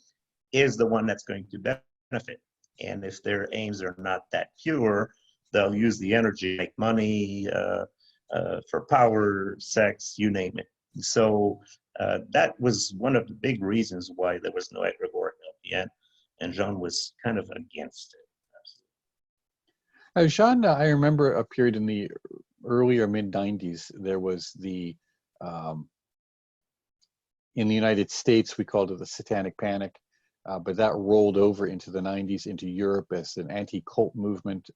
is the one that's going to benefit. And if their aims are not that pure, they'll use the energy to make money, for power, sex, you name it. So that was one of the big reasons why there was no egregore at LPN, and Jean was kind of against it. Jean, I remember a period in the early or mid 90s, there was in the United States, we called it the Satanic Panic, but that rolled over into the 90s into Europe as an anti-cult movement,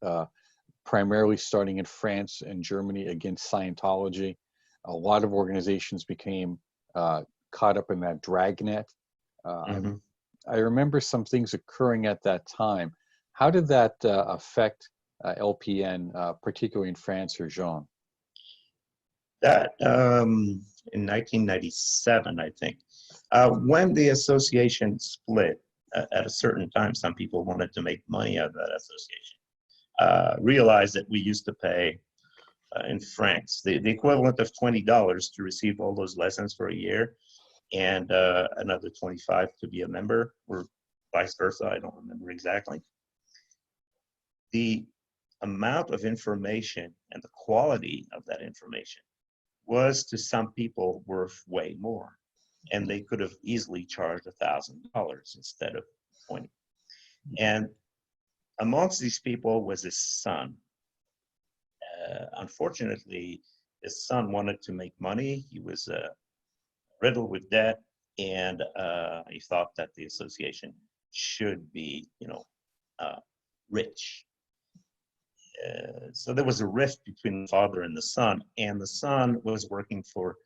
primarily starting in France and Germany against Scientology. A lot of organizations became caught up in that dragnet. I remember some things occurring at that time. How did that affect LPN, particularly in France, or Jean? That in 1997, I think, when the association split at a certain time, some people wanted to make money out of that association. Realized that we used to pay in francs the equivalent of $20 to receive all those lessons for a year, and another 25 to be a member, or vice versa. I don't remember exactly. The amount of information and the quality of that information was, to some people, worth way more, and they could have easily charged $1,000 instead of 20. And amongst these people was his son. Unfortunately, his son wanted to make money. He was riddled with debt, and he thought that the association should be, rich. So there was a rift between the father and the son was working for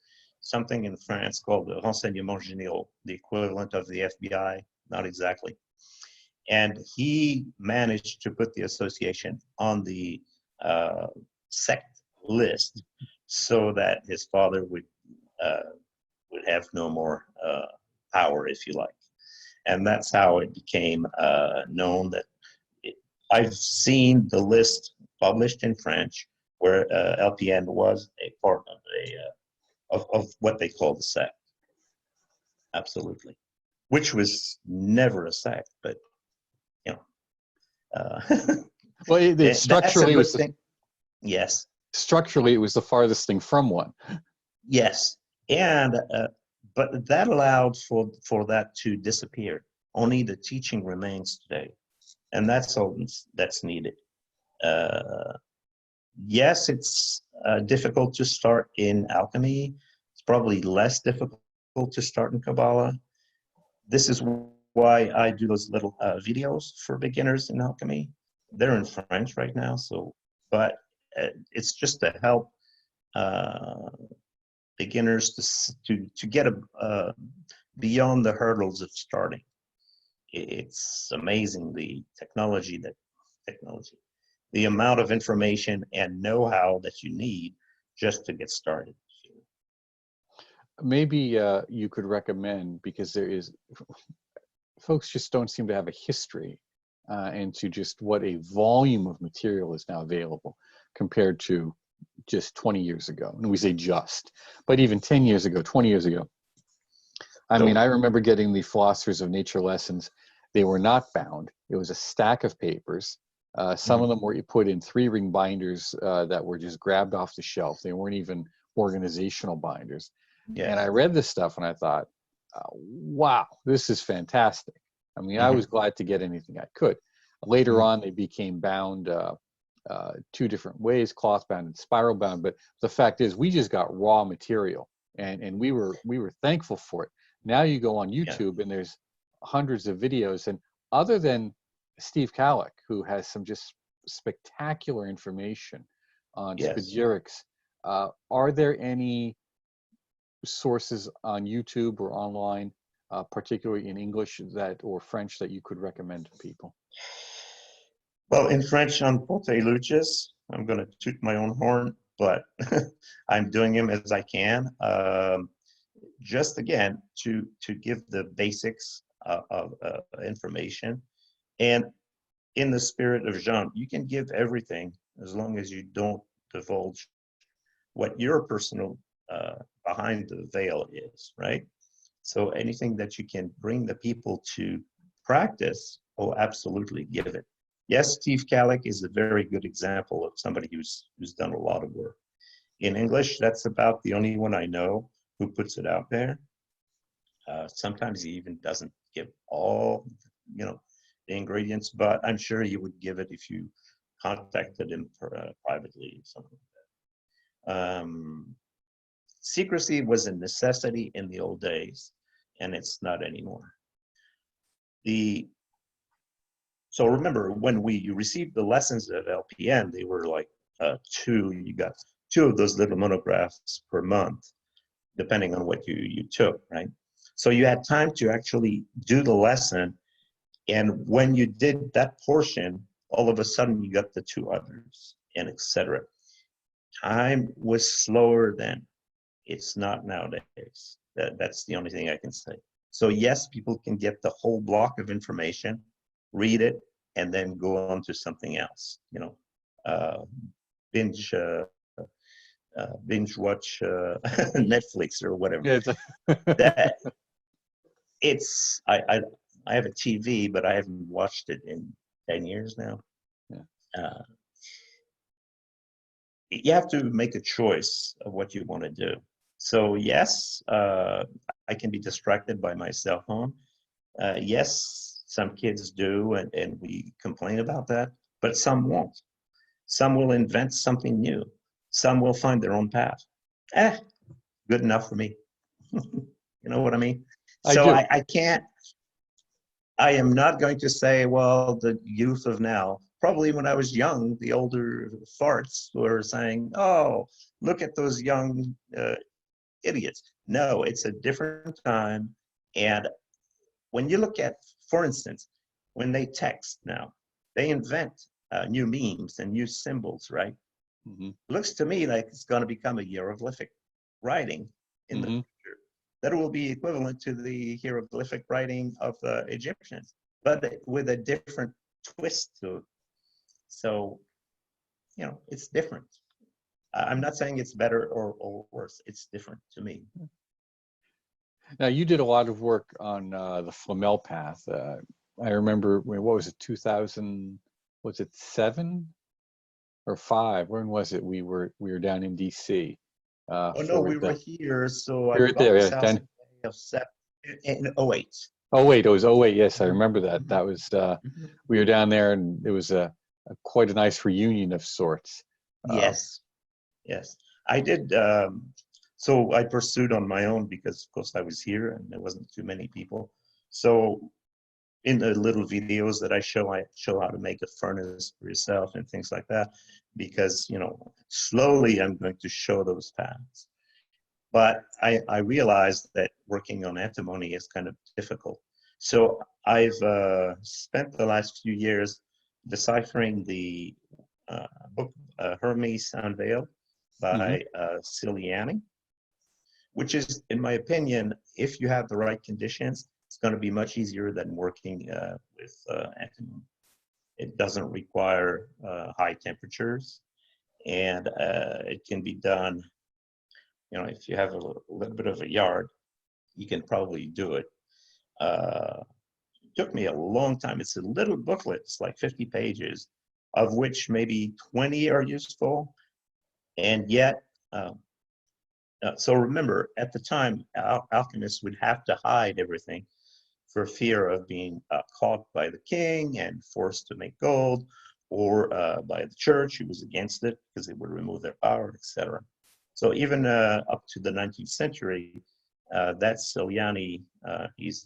something in France called the Renseignements Généraux, the equivalent of the FBI, not exactly. And he managed to put the association on the Sect list so that his father would have no more power, if you like. And that's how it became known that I've seen the list published in French where LPN was a part of what they call the Sect. Absolutely. Which was never a sect, but, well, structurally, it was yes. Structurally, it was the farthest thing from one. Yes, and but that allowed for that to disappear. Only the teaching remains today, and that's all that's needed. Yes, it's difficult to start in alchemy. It's probably less difficult to start in Kabbalah. This is why I do those little videos for beginners in alchemy. They're in French right now, but it's just to help beginners to get beyond the hurdles of starting. It's amazing the the amount of information and know-how that you need just to get started. Maybe you could recommend, because folks just don't seem to have a history into just what a volume of material is now available compared to just 20 years ago. And we say just, but even 10 years ago, 20 years ago. I mean, I remember getting the Philosophers of Nature lessons. They were not bound. It was a stack of papers. Some of them were put in 3-ring binders that were just grabbed off the shelf. They weren't even organizational binders. Yes. And I read this stuff and I thought, wow, this is fantastic. I mean, I was glad to get anything I could. Later on, they became bound 2 different ways, cloth bound and spiral bound. But the fact is, we just got raw material, and we were thankful for it. Now you go on YouTube and there's hundreds of videos, and other than Steve Kalick, who has some just spectacular information on spagyrics, are there any sources on YouTube or online, particularly in English or French, that you could recommend to people? Well, in French, on Pote Lucis, I'm going to toot my own horn, but I'm doing them as I can. Just again, to give the basics of information. And in the spirit of Jean, you can give everything as long as you don't divulge what your personal behind the veil is, right? So anything that you can bring the people to practice, oh, absolutely give it. Yes, Steve Kalick is a very good example of somebody who's done a lot of work. In English, that's about the only one I know who puts it out there. Sometimes he even doesn't give all, the ingredients, but I'm sure he would give it if you contacted him privately or something like Secrecy was a necessity in the old days, and it's not anymore. So remember, when you received the lessons of LPN, they were like you got 2 of those little monographs per month, depending on what you took, right? So you had time to actually do the lesson, and when you did that portion, all of a sudden you got the 2 others, and etc. Time was slower then. It's not nowadays. That's the only thing I can say. So yes, people can get the whole block of information, read it, and then go on to something else. You know, binge watch Netflix or whatever. Yeah, That I have a TV, but I haven't watched it in 10 years now. Yeah. You have to make a choice of what you want to do. So yes, I can be distracted by my cell phone. Yes, some kids do, and we complain about that, but some won't. Some will invent something new. Some will find their own path. Good enough for me. You know what I mean? I So do. I am not going to say, well, the youth of now, probably when I was young, the older farts were saying, oh, look at those young idiots. No, it's a different time. And when you look at, for instance, when they text now, they invent new memes and new symbols, right? Mm-hmm. Looks to me like it's going to become a hieroglyphic writing in the future. That will be equivalent to the hieroglyphic writing of the Egyptians, but with a different twist to it. So, you know, it's different. I'm not saying it's better or worse. It's different to me. Now, you did a lot of work on the Flamel path. I remember, what was it, 2000, was it 7 or 5? When was it? We were down in DC. Oh no, we were here. So I right bought there, this yeah, house in 08. Oh wait, it was 08. Yes, I remember that. That was we were down there, and it was quite a nice reunion of sorts. Yes, yes. I did. So I pursued on my own because, of course, I was here and there wasn't too many people. So in the little videos that I show how to make a furnace for yourself and things like that, because, you know, slowly I'm going to show those paths. But I realized that working on antimony is kind of difficult. So I've spent the last few years deciphering the book Hermes Unveiled by Ciliani, which is, in my opinion, if you have the right conditions, it's going to be much easier than working with antimony. It doesn't require high temperatures, and it can be done. You know, if you have a little bit of a yard, you can probably do it. It took me a long time. It's a little booklet. It's like 50 pages, of which maybe 20 are useful. And yet, so remember, at the time, alchemists would have to hide everything for fear of being caught by the king and forced to make gold, or by the church, who was against it because it would remove their power, etc. So even up to the 19th century, that's Ciliani, he's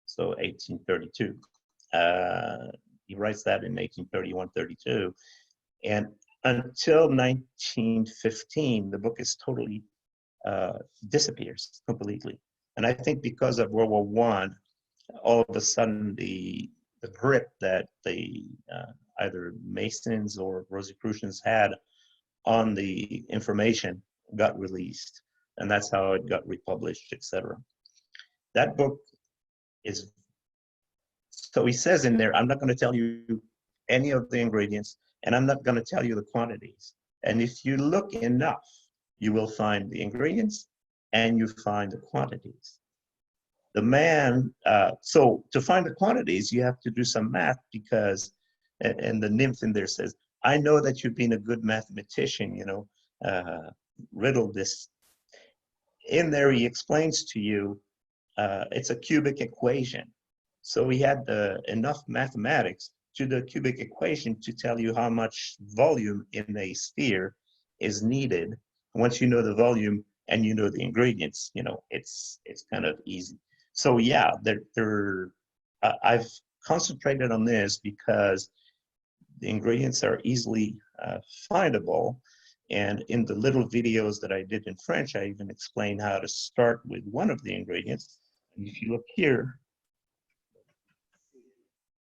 so 1832. He writes that in 1831, 32. And until 1915, the book is totally disappears completely. And I think because of World War I, all of a sudden the grip that the either Masons or Rosicrucians had on the information got released, and that's how it got republished, etc. That book is, so he says in there, I'm not going to tell you any of the ingredients, and I'm not going to tell you the quantities. And if you look enough, you will find the ingredients and you find the quantities. The man, so to find the quantities, you have to do some math because, and the nymph in there says, I know that you've been a good mathematician, you know, riddle this. In there, he explains to you, it's a cubic equation. So he had enough mathematics to the cubic equation to tell you how much volume in a sphere is needed. Once you know the volume and you know the ingredients, it's kind of easy. So yeah, I've concentrated on this because the ingredients are easily findable. And in the little videos that I did in French, I even explained how to start with one of the ingredients. And if you look here,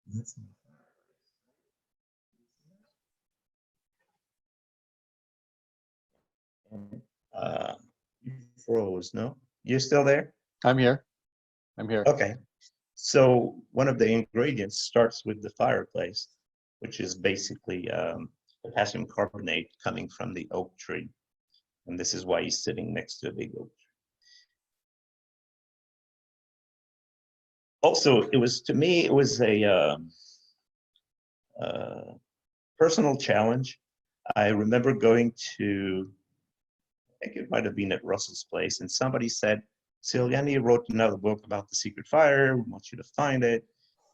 you froze, no? You still there? I'm here. I'm here. Okay. So one of the ingredients starts with the fireplace, which is basically potassium carbonate coming from the oak tree. And this is why he's sitting next to a big oak tree. Also, to me, it was a personal challenge. I remember going to, I think it might have been at Russell's place, and somebody said, Ciliani wrote another book about the secret fire. We want you to find it.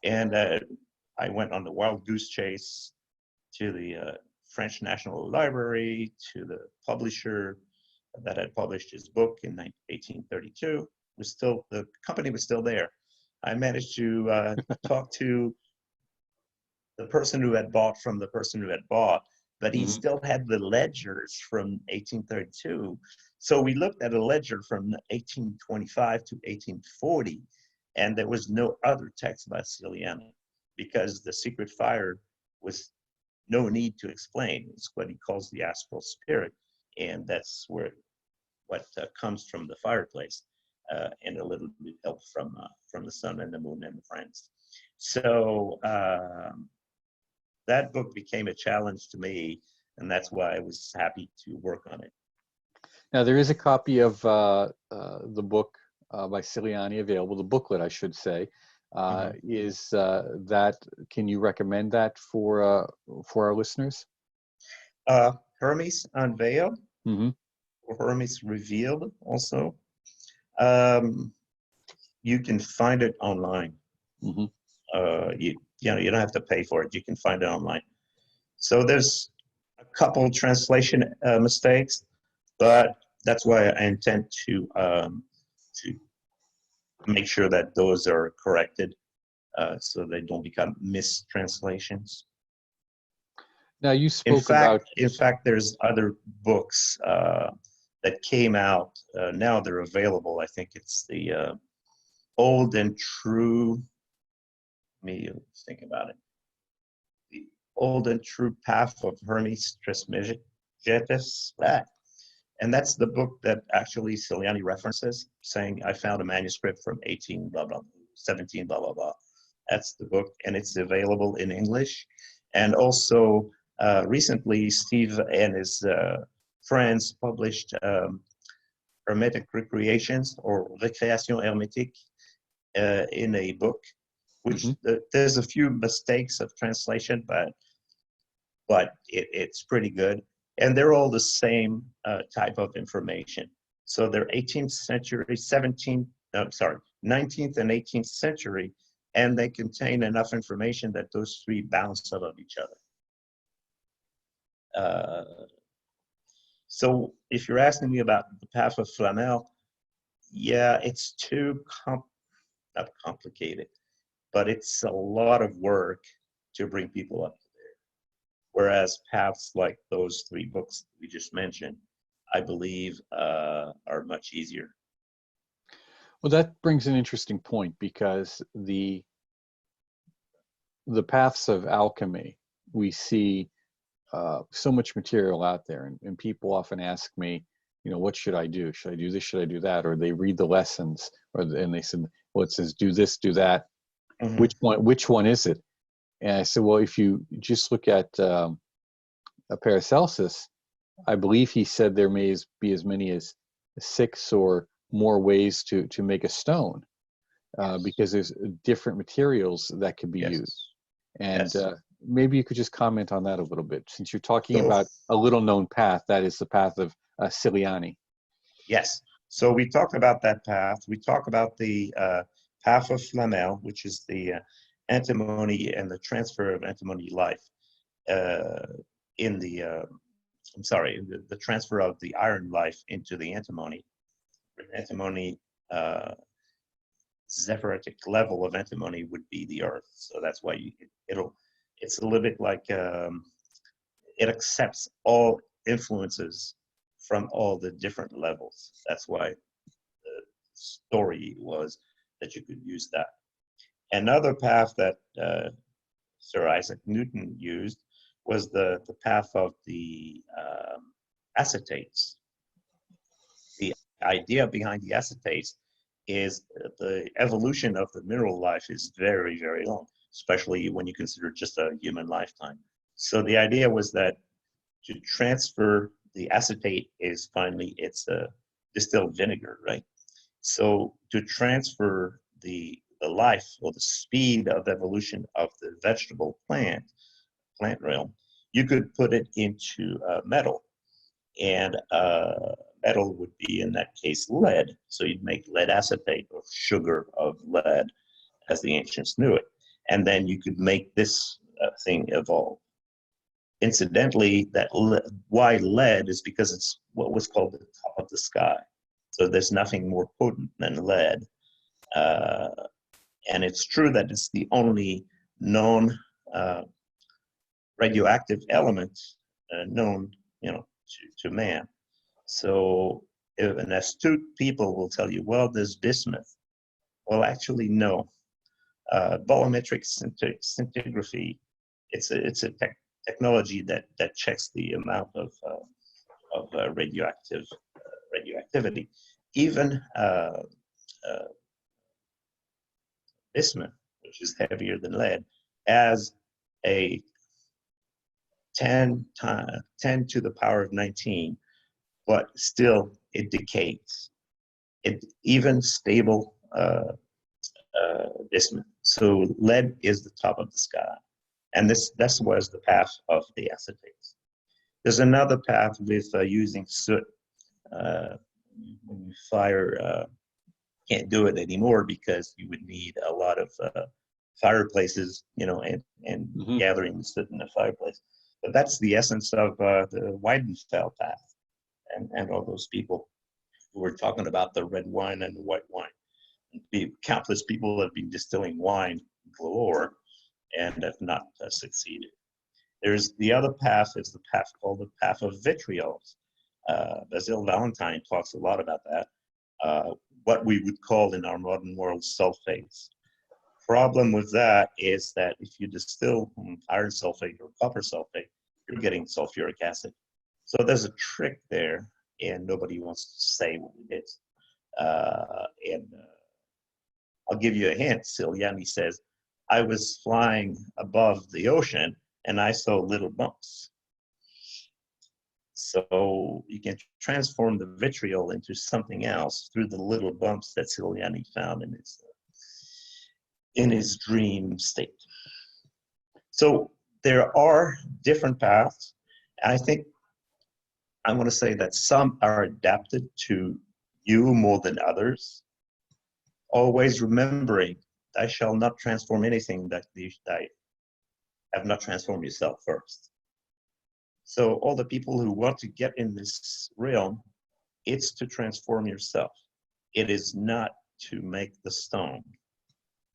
And I went on the wild goose chase to the French National Library, to the publisher that had published his book in 1832. The company was still there. I managed to talk to the person who had bought from the person who had bought, but he still had the ledgers from 1832. So we looked at a ledger from 1825 to 1840, and there was no other text by Ciliani because the secret fire was no need to explain. It's what he calls the astral spirit, and that's what comes from the fireplace, and a little bit help from the sun and the moon and the friends. So that book became a challenge to me, and that's why I was happy to work on it. Now, there is a copy of the book by Ciliani available, the booklet, I should say. Is that, can you recommend that for our listeners? Hermes Unveiled, or Hermes Revealed also. You can find it online. You don't have to pay for it. You can find it online. So there's a couple translation mistakes, but that's why I intend to make sure that those are corrected, so they don't become mistranslations. Now, you spoke about... In fact, there's other books that came out. Now they're available. I think it's the Old and True... Let me think about it. The Old and True Path of Hermes Trismegistus. And that's the book that actually Ciliani references, saying, I found a manuscript from 18 blah blah 17 blah blah blah. That's the book, and it's available in English. And also recently, Steve and his friends published Hermetic Recreations, or Récréation Hermétique, in a book, which there's a few mistakes of translation, but it's pretty good. And they're all the same type of information. So they're 18th century, 19th and 18th century, and they contain enough information that those three bounce out of each other. So if you're asking me about the path of Flamel, yeah, it's not complicated, but it's a lot of work to bring people up to there. Whereas paths like those three books we just mentioned, I believe, are much easier. Well, that brings an interesting point, because the paths of alchemy, we see so much material out there, and people often ask me, what should I do? Should I do this? Should I do that? Or they read the lessons, and they said, well, it says do this, do that. Which one is it? And I said, well, if you just look at Paracelsus, I believe he said there may be as many as 6 or more ways to make a stone, because there's different materials that could be used. And maybe you could just comment on that a little bit, since you're talking about a little known path, that is the path of Ciliani. Yes. So we talked about that path. We talk about the path of Flamel, which is the antimony and the transfer of antimony life in the I'm sorry, the transfer of the iron life into the antimony. Antimony, Zephyritic level of antimony would be the Earth. So that's why it's a little bit like it accepts all influences from all the different levels. That's why the story was that you could use that. Another path that Sir Isaac Newton used was the path of the acetates. The idea behind the acetates is the evolution of the mineral life is very, very long, especially when you consider just a human lifetime. So the idea was that to transfer the acetate is finally, it's a distilled vinegar, right? So to transfer the life or the speed of evolution of the vegetable plant realm, you could put it into metal. And metal would be, in that case, lead. So you'd make lead acetate, or sugar of lead, as the ancients knew it. And then you could make this thing evolve. Incidentally, why lead is because it's what was called the top of the sky. So there's nothing more potent than lead. And it's true that it's the only known radioactive element known, to man. So if an astute people will tell you, well, there's bismuth. Well, actually, no. Bolometric scintigraphy, it's a technology that checks the amount of radioactivity. Even bismuth, which is heavier than lead, has a 10 to the power of 19, but still it decays. Even stable bismuth. So lead is the top of the sky. And this was the path of the acetates. There's another path with using soot. When you fire, can't do it anymore because you would need a lot of fireplaces, and gathering the soot in the fireplace. But that's the essence of the Weidenfeld path, and all those people who were talking about the red wine and the white wine. Countless people have been distilling wine galore and have not succeeded. There's the other path, is the path called the path of vitriols. Basil Valentine talks a lot about that. What we would call in our modern world sulfates. Problem with that is that if you distill iron sulfate or copper sulfate, you're getting sulfuric acid. So there's a trick there, and nobody wants to say what it is. I'll give you a hint. Ciliani says, I was flying above the ocean and I saw little bumps. So you can transform the vitriol into something else through the little bumps that Ciliani found in his dream state. So there are different paths. I think I want to say that some are adapted to you more than others. Always remembering, I shall not transform anything that I have not transformed yourself first. So all the people who want to get in this realm, it's to transform yourself. It is not to make the stone.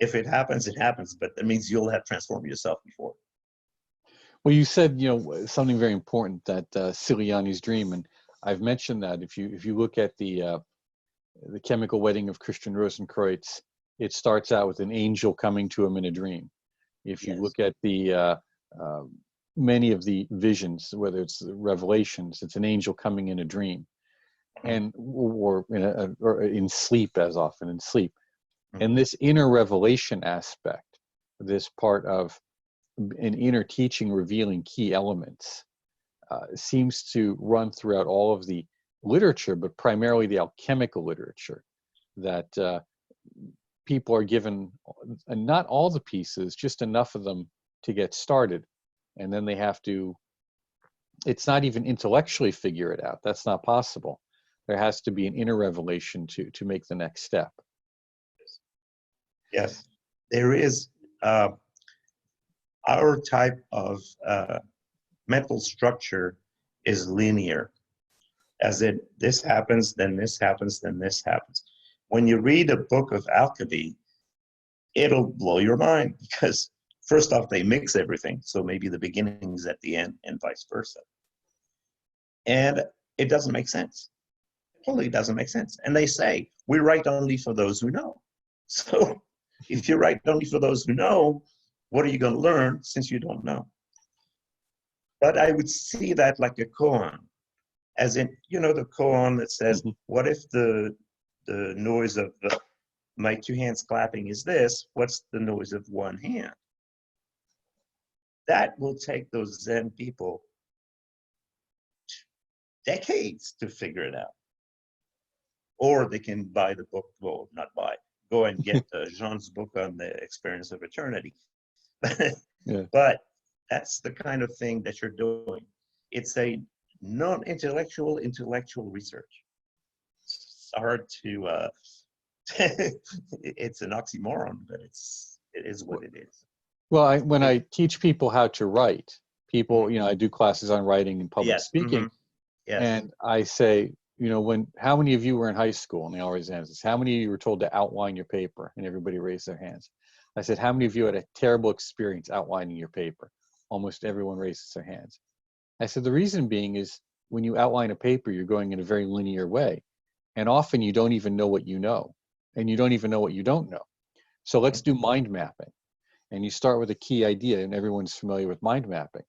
If it happens, it happens, but that means you'll have transformed yourself before. Well, you said, something very important, that Ciliani's dream, and I've mentioned that if you look at the Chemical Wedding of Christian Rosenkreuz, it starts out with an angel coming to him in a dream. If you look at the many of the visions, whether it's the Revelations, it's an angel coming in a dream, and or in sleep, as often in sleep. And this inner revelation aspect, this part of an inner teaching revealing key elements, seems to run throughout all of the literature, but primarily the alchemical literature, that people are given not all the pieces, just enough of them to get started. And then they have to, it's not even intellectually figure it out. That's not possible. There has to be an inner revelation to make the next step. Yes, there is our type of mental structure is linear, as in this happens, then this happens, then this happens. When you read a book of alchemy, it'll blow your mind, because first off, they mix everything. So maybe the beginning is at the end and vice versa. And it doesn't make sense. It totally doesn't make sense. And they say, we write only for those who know. So if you write only for those who know, what are you going to learn since you don't know? But I would see that like a koan, as in, you know, the koan that says, what if the noise of my two hands clapping is this? What's the noise of one hand? That will take those Zen people decades to figure it out. Or they can buy the book, well, not buy, go and get Jean's book on the experience of eternity. Yeah. But that's the kind of thing that you're doing. It's a non-intellectual, intellectual research. It's hard to, it's an oxymoron, but it is what it is. Well, when I teach people how to write, people, you know, I do classes on writing and public speaking, Yes. and I say, you know, how many of you were in high school? And they always answer this. How many of you were told to outline your paper? And everybody raised their hands. I said, how many of you had a terrible experience outlining your paper? Almost everyone raises their hands. I said, the reason being is when you outline a paper, you're going in a very linear way. And often you don't even know what you know. And you don't even know what you don't know. So let's do mind mapping. And you start with a key idea, and everyone's familiar with mind mapping,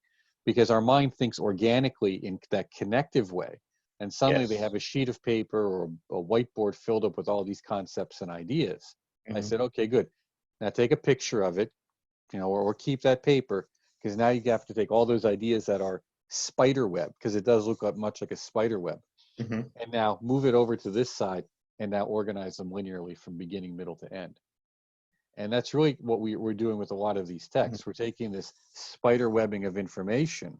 because our mind thinks organically in that connective way. And suddenly they have a sheet of paper or a whiteboard filled up with all these concepts and ideas. I said, okay, good. Now take a picture of it, you know, or keep that paper, because now you have to take all those ideas that are spider web, because it does look much like a spider web. And now move it over to this side and now organize them linearly from beginning, middle to end. And that's really what we're doing with a lot of these texts. We're taking this spider webbing of information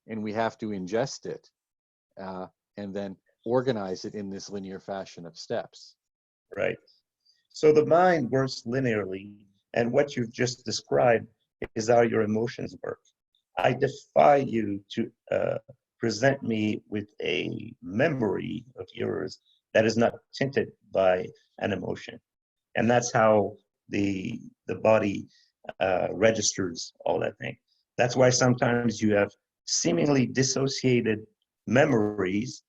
and we have to ingest it and then organize it in this linear fashion of steps. Right. So the mind works linearly, and what you've just described is how your emotions work. I defy you to present me with a memory of yours that is not tinted by an emotion. And that's how the body registers all that thing. That's why sometimes you have seemingly dissociated memories,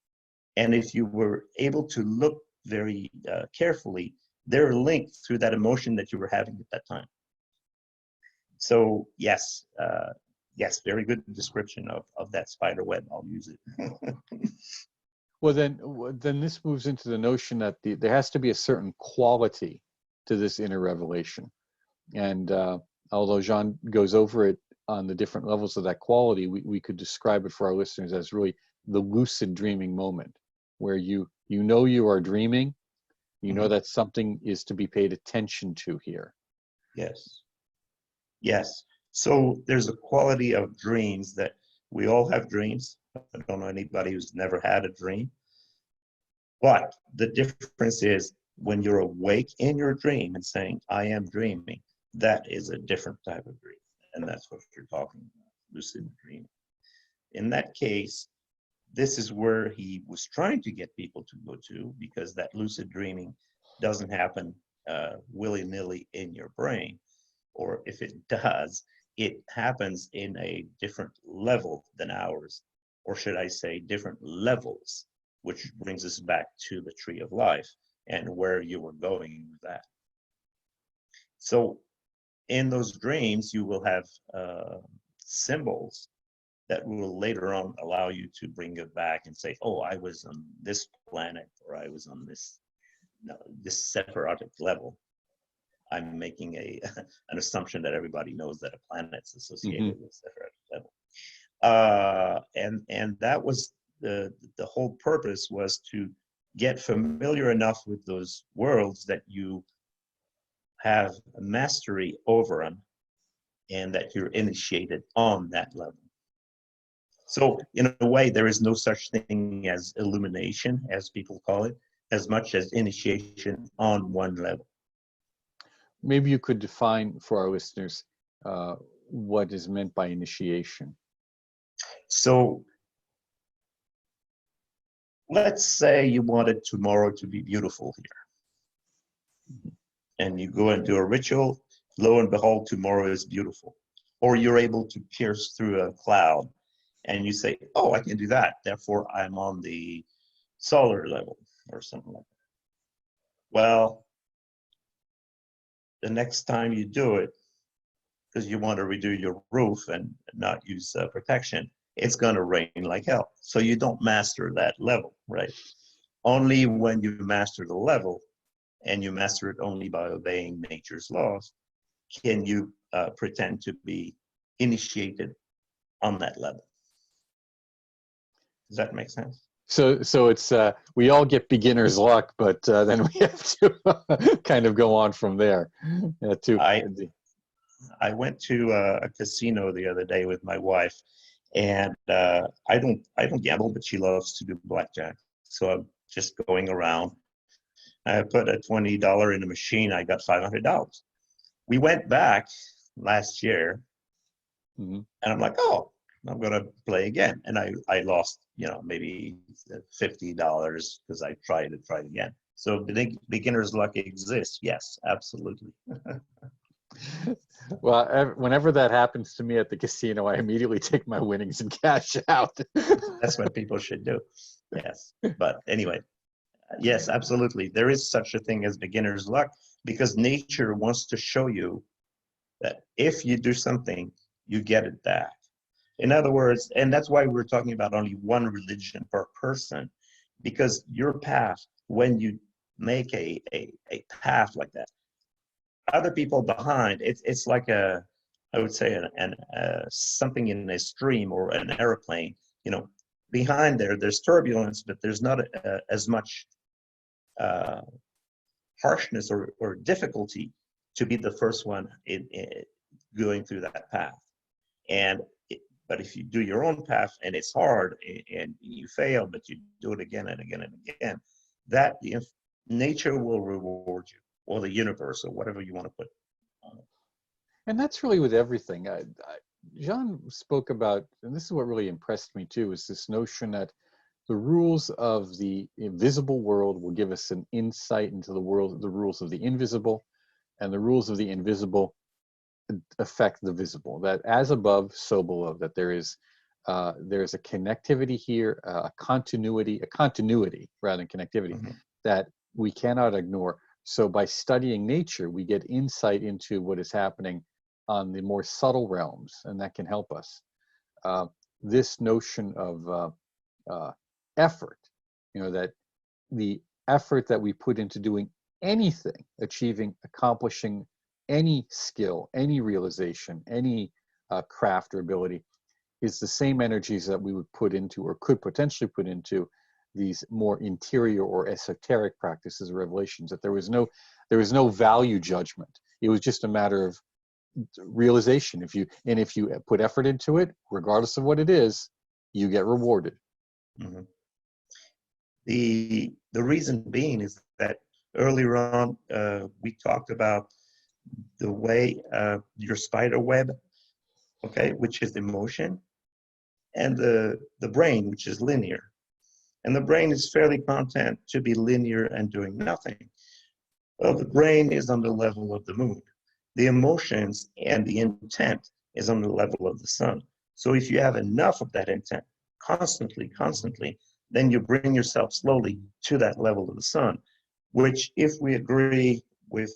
and if you were able to look very carefully, they're linked through that emotion that you were having at that time. So yes, yes, very good description of that spider web. I'll use it. Well, then this moves into the notion that there has to be a certain quality to this inner revelation. And although Jean goes over it on the different levels of that quality, we could describe it for our listeners as really the lucid dreaming moment, where you know you are dreaming, you know that something is to be paid attention to here. Yes. Yes. So there's a quality of dreams that we all have dreams. I don't know anybody who's never had a dream. But the difference is when you're awake in your dream and saying, I am dreaming, that is a different type of dream. And that's what you're talking about, lucid dreaming. In that case, this is where he was trying to get people to go to, because that lucid dreaming doesn't happen willy-nilly in your brain. Or if it does, it happens in a different level than ours, or should I say different levels, which brings us back to the tree of life and where you were going with that. So in those dreams, you will have symbols that will later on allow you to bring it back and say, oh, I was on this planet, or I was on this separatic level. I'm making an assumption that everybody knows that a planet's associated with separatic level. And that was the whole purpose, was to get familiar enough with those worlds that you have mastery over them and that you're initiated on that level. So in a way, there is no such thing as illumination, as people call it, as much as initiation on one level. Maybe you could define for our listeners what is meant by initiation. So let's say you wanted tomorrow to be beautiful here, and you go and do a ritual, lo and behold, tomorrow is beautiful. Or you're able to pierce through a cloud, and you say, oh, I can do that, therefore I'm on the solar level, or something like that. Well, the next time you do it, because you want to redo your roof and not use protection, it's going to rain like hell. So you don't master that level, right? Only when you master the level, and you master it only by obeying nature's laws, can you pretend to be initiated on that level. Does that make sense? So it's we all get beginner's luck, but then we have to kind of go on from there. I went to a casino the other day with my wife, and I don't gamble, but she loves to do blackjack. So I'm just going around. I put a $20 in a machine. I got $500. We went back last year, and I'm like, oh, I'm gonna play again, and I lost, maybe $50 because I tried again. So beginner's luck exists. Yes, absolutely. Well, whenever that happens to me at the casino, I immediately take my winnings and cash out. That's what people should do. Yes. But anyway, yes, absolutely. There is such a thing as beginner's luck, because nature wants to show you that if you do something, you get it back. In other words, and that's why we're talking about only one religion per person, because your path, when you make a path like that, other people behind, it's like I would say something in a stream or an airplane, behind there's turbulence, but there's not as much harshness or difficulty to be the first one in going through that path. But if you do your own path and it's hard and you fail, but you do it again and again and again, that nature will reward you, or the universe, or whatever you want to put on it. And that's really with everything. Jean spoke about, and this is what really impressed me too, is this notion that the rules of the invisible world will give us an insight into the rules of the invisible, and the rules of the invisible affect the visible. That as above, so below. That there's a connectivity here, a continuity rather than connectivity, that we cannot ignore. So by studying nature, we get insight into what is happening on the more subtle realms, and that can help us. This notion of effort, that the effort that we put into doing anything, accomplishing any skill, any realization, any craft or ability, is the same energies that we would put into, or could potentially put into, these more interior or esoteric practices or revelations. That there was no value judgment. It was just a matter of realization. If you put effort into it, regardless of what it is, you get rewarded. Mm-hmm. The reason being is that earlier on we talked about the way your spider web, okay, which is emotion, and the brain, which is linear. And the brain is fairly content to be linear and doing nothing. Well, the brain is on the level of the moon. The emotions and the intent is on the level of the sun. So if you have enough of that intent constantly, then you bring yourself slowly to that level of the sun, which, if we agree with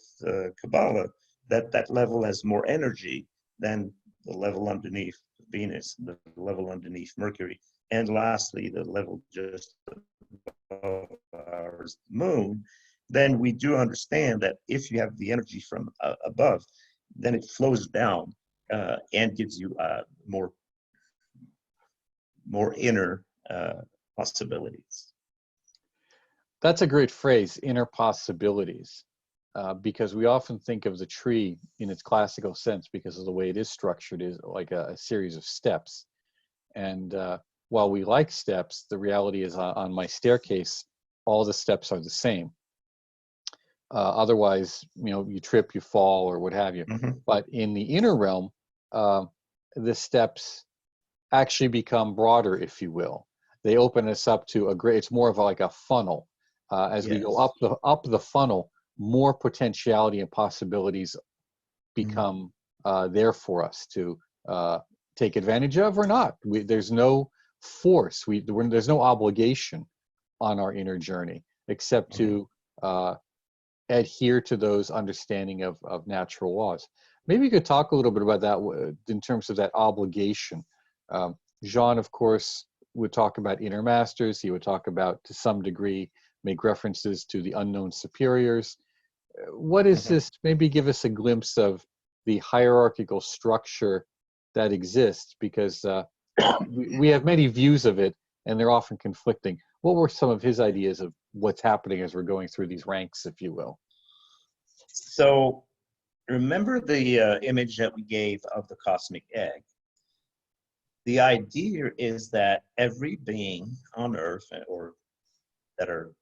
Kabbalah, that level has more energy than the level underneath Venus, the level underneath Mercury, and lastly, the level just above our moon. Then we do understand that if you have the energy from above, then it flows down and gives you more inner possibilities. That's a great phrase, inner possibilities, because we often think of the tree in its classical sense, because of the way it is structured, is like a series of steps. And while we like steps, the reality is on my staircase, all the steps are the same. Otherwise, you trip, you fall, or what have you. But in the inner realm, the steps actually become broader, if you will. they open us up to a great, it's more of like a funnel. As we go Yes. up the funnel, more potentiality and possibilities become there for us to take advantage of or not. There's no force. There's no obligation on our inner journey except to adhere to those understanding of natural laws. Maybe you could talk a little bit about that in terms of that obligation. Jean, of course, would talk about inner masters. He would talk about, to some degree, make references to the unknown superiors. What is this? Maybe give us a glimpse of the hierarchical structure that exists, because we have many views of it and they're often conflicting. What were some of his ideas of what's happening as we're going through these ranks, if you will? So remember the image that we gave of the cosmic egg. The idea is that every being on Earth, or that are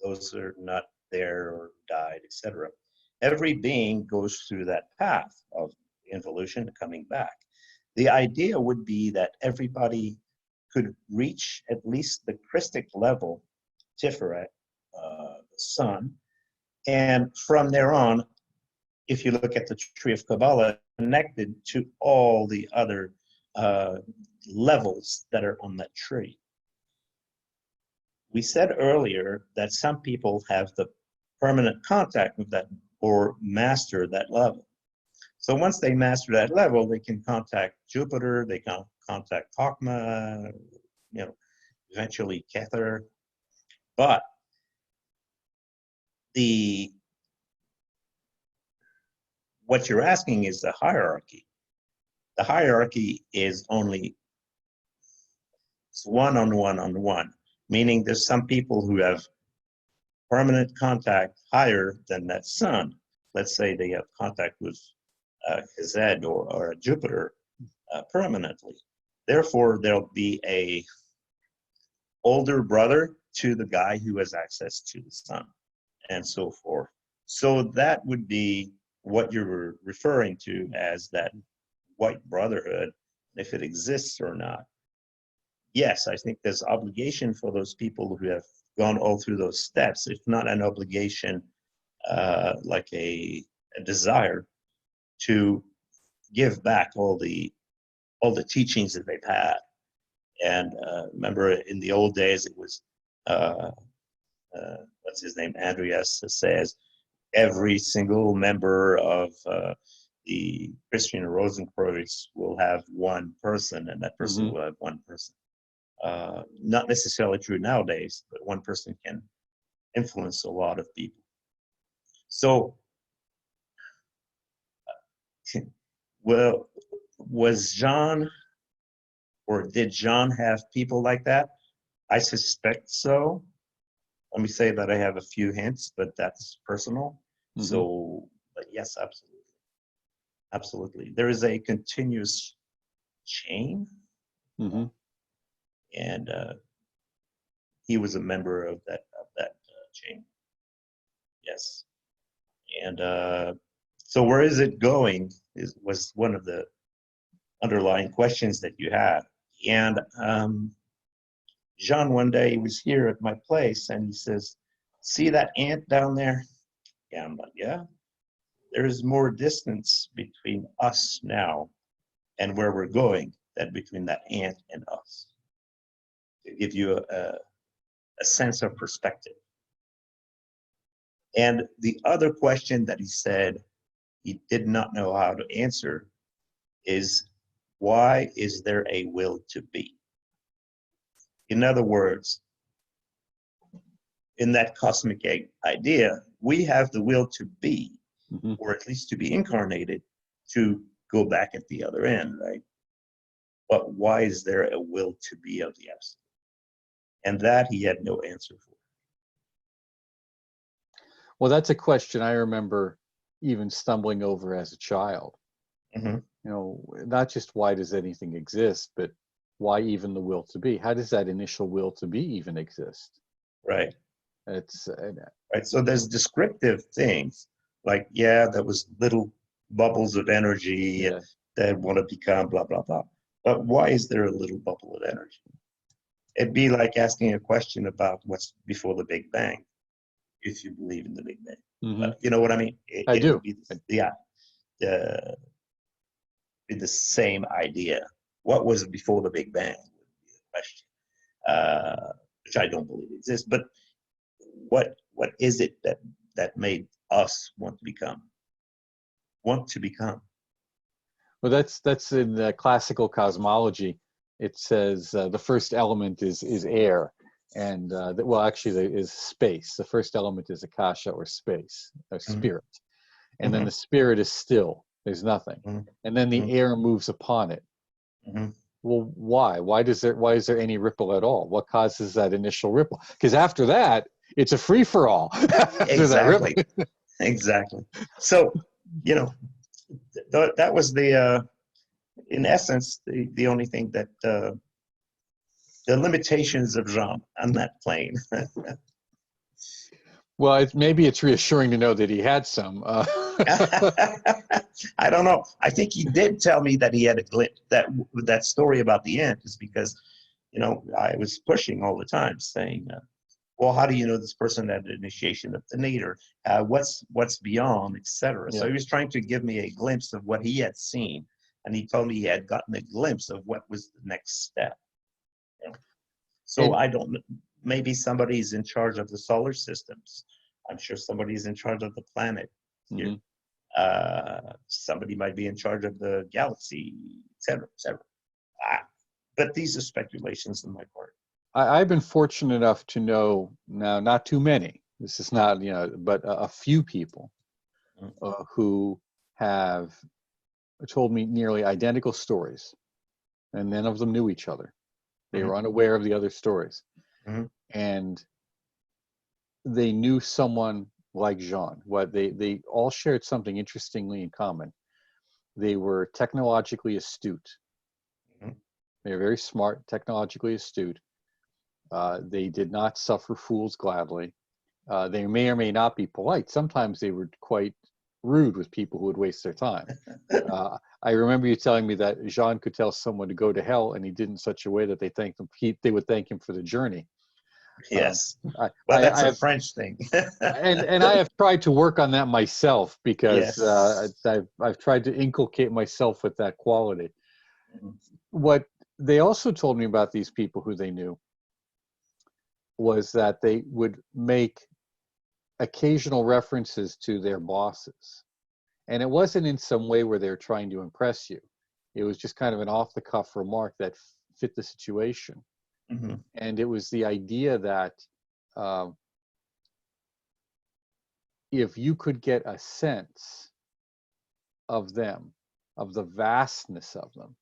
those that are not there or died, etc., every being goes through that path of involution coming back. The idea would be that everybody could reach at least the Christic level, Tiferet, the sun, and from there on, if you look at the tree of Kabbalah, connected to all the other levels that are on that tree. We said earlier that some people have the permanent contact with that or master that level. So once they master that level, they can contact Jupiter, they can contact Chokmah, eventually Kether. But what you're asking is the hierarchy. The hierarchy is only one-on-one, meaning there's some people who have permanent contact higher than that sun. Let's say they have contact with Hesed or Jupiter permanently. Therefore, there'll be a older brother to the guy who has access to the sun, and so forth. So that would be what you're referring to as that white brotherhood, if it exists or not. Yes, I think there's obligation for those people who have gone all through those steps, if not an obligation, like a desire to give back all the teachings that they've had. And remember, in the old days, it was what's his name, Andreas says, every single member of the Christian Rosenkreuz will have one person, and that person will have one person. Not necessarily true nowadays, but one person can influence a lot of people. So, well, was Jean, or did Jean have people like that? I suspect so. Let me say that I have a few hints, but that's personal. So, but yes, absolutely. Absolutely. There is a continuous chain. And he was a member of that chain. Yes. And so where is it going was one of the underlying questions that you had. And Jean, one day, he was here at my place and he says, "See that ant down there?" Yeah, I'm like, yeah. There is more distance between us now and where we're going than between that ant and us. To give you a sense of perspective. And the other question that he said he did not know how to answer is, why is there a will to be? In other words, in that cosmic idea, we have the will to be, or at least to be incarnated, to go back at the other end, right? But why is there a will to be of the absolute? And that he had no answer for. Well, that's a question I remember even stumbling over as a child. Not just why does anything exist, but why even the will to be? How does that initial will to be even exist? Right. It's right. So there's descriptive things like, yeah, there was little bubbles of energy that want to become blah, blah, blah. But why is there a little bubble of energy? It'd be like asking a question about what's before the Big Bang, if you believe in the Big Bang. Hmm. You know what I mean? I do. Would be the same idea. What was before the Big Bang would be the question, which I don't believe exists. But what is it that made us want to become? Well, that's in the classical cosmology. It says the first element is air, and well, actually, there is space. The first element is akasha, or space, or spirit, and then the spirit is still. There's nothing, and then the air moves upon it. Well, why? Why is there any ripple at all? What causes that initial ripple? Because after that, it's a free for all. Exactly. Exactly. So, you know, that was the, in essence, the only thing that the limitations of Jean on that plane. Well, maybe it's reassuring to know that he had some. I don't know. I think he did tell me that he had a glimpse. That story about the ant is because, you know, I was pushing all the time, saying, "Well, how do you know this person had an initiation of the nadir? What's beyond, etc." Yeah. So he was trying to give me a glimpse of what he had seen, and he told me he had gotten a glimpse of what was the next step. You know? So I don't. Maybe somebody's in charge of the solar systems. I'm sure somebody's in charge of the planet. Somebody might be in charge of the galaxy, etc., etc. But these are speculations on my part. I've been fortunate enough to know now, not too many. This is not, you know, but a few people who have told me nearly identical stories, and none of them knew each other. They were unaware of the other stories, and they knew someone like Jean. What they all shared something interestingly in common. They were technologically astute. They were very smart, technologically astute. They did not suffer fools gladly. They may or may not be polite. Sometimes they were quite rude with people who would waste their time. I remember you telling me that Jean could tell someone to go to hell, and he did in such a way that they would thank him for the journey. Yes. Well, that's a French thing. and I have tried to work on that myself, because I've tried to inculcate myself with that quality. What they also told me about these people who they knew was that they would make occasional references to their bosses. And it wasn't in some way where they were trying to impress you. It was just kind of an off-the-cuff remark that fit the situation. And it was the idea that if you could get a sense of them, of the vastness of them,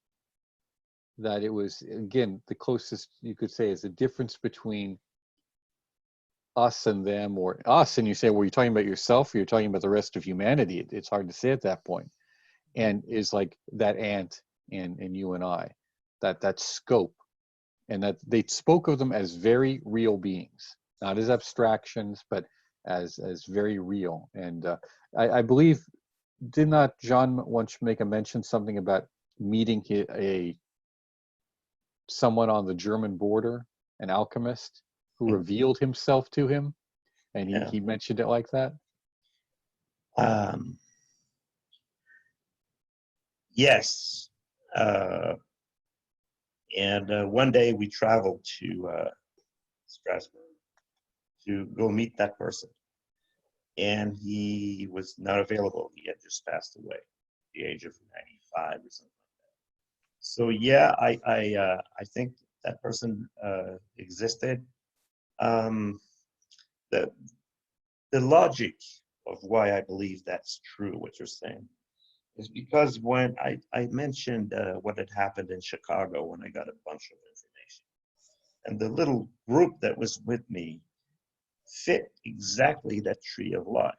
that it was, again, the closest you could say is the difference between us and them, or us, and you say, well, you're talking about yourself, or you're talking about the rest of humanity. It's hard to say at that point. And is like that ant and you and I, that scope, and that they spoke of them as very real beings, not as abstractions, but as very real. And I believe, did not Jean once make a mention something about meeting someone on the German border, an alchemist, who revealed himself to him, and he mentioned it like that? Yes. And one day we traveled to Strasbourg to go meet that person. And he was not available. He had just passed away at the age of 95 or something like that. So yeah, I think that person existed. The logic of why I believe that's true, what you're saying, is because when I mentioned what had happened in Chicago when I got a bunch of information, and the little group that was with me fit exactly that tree of life,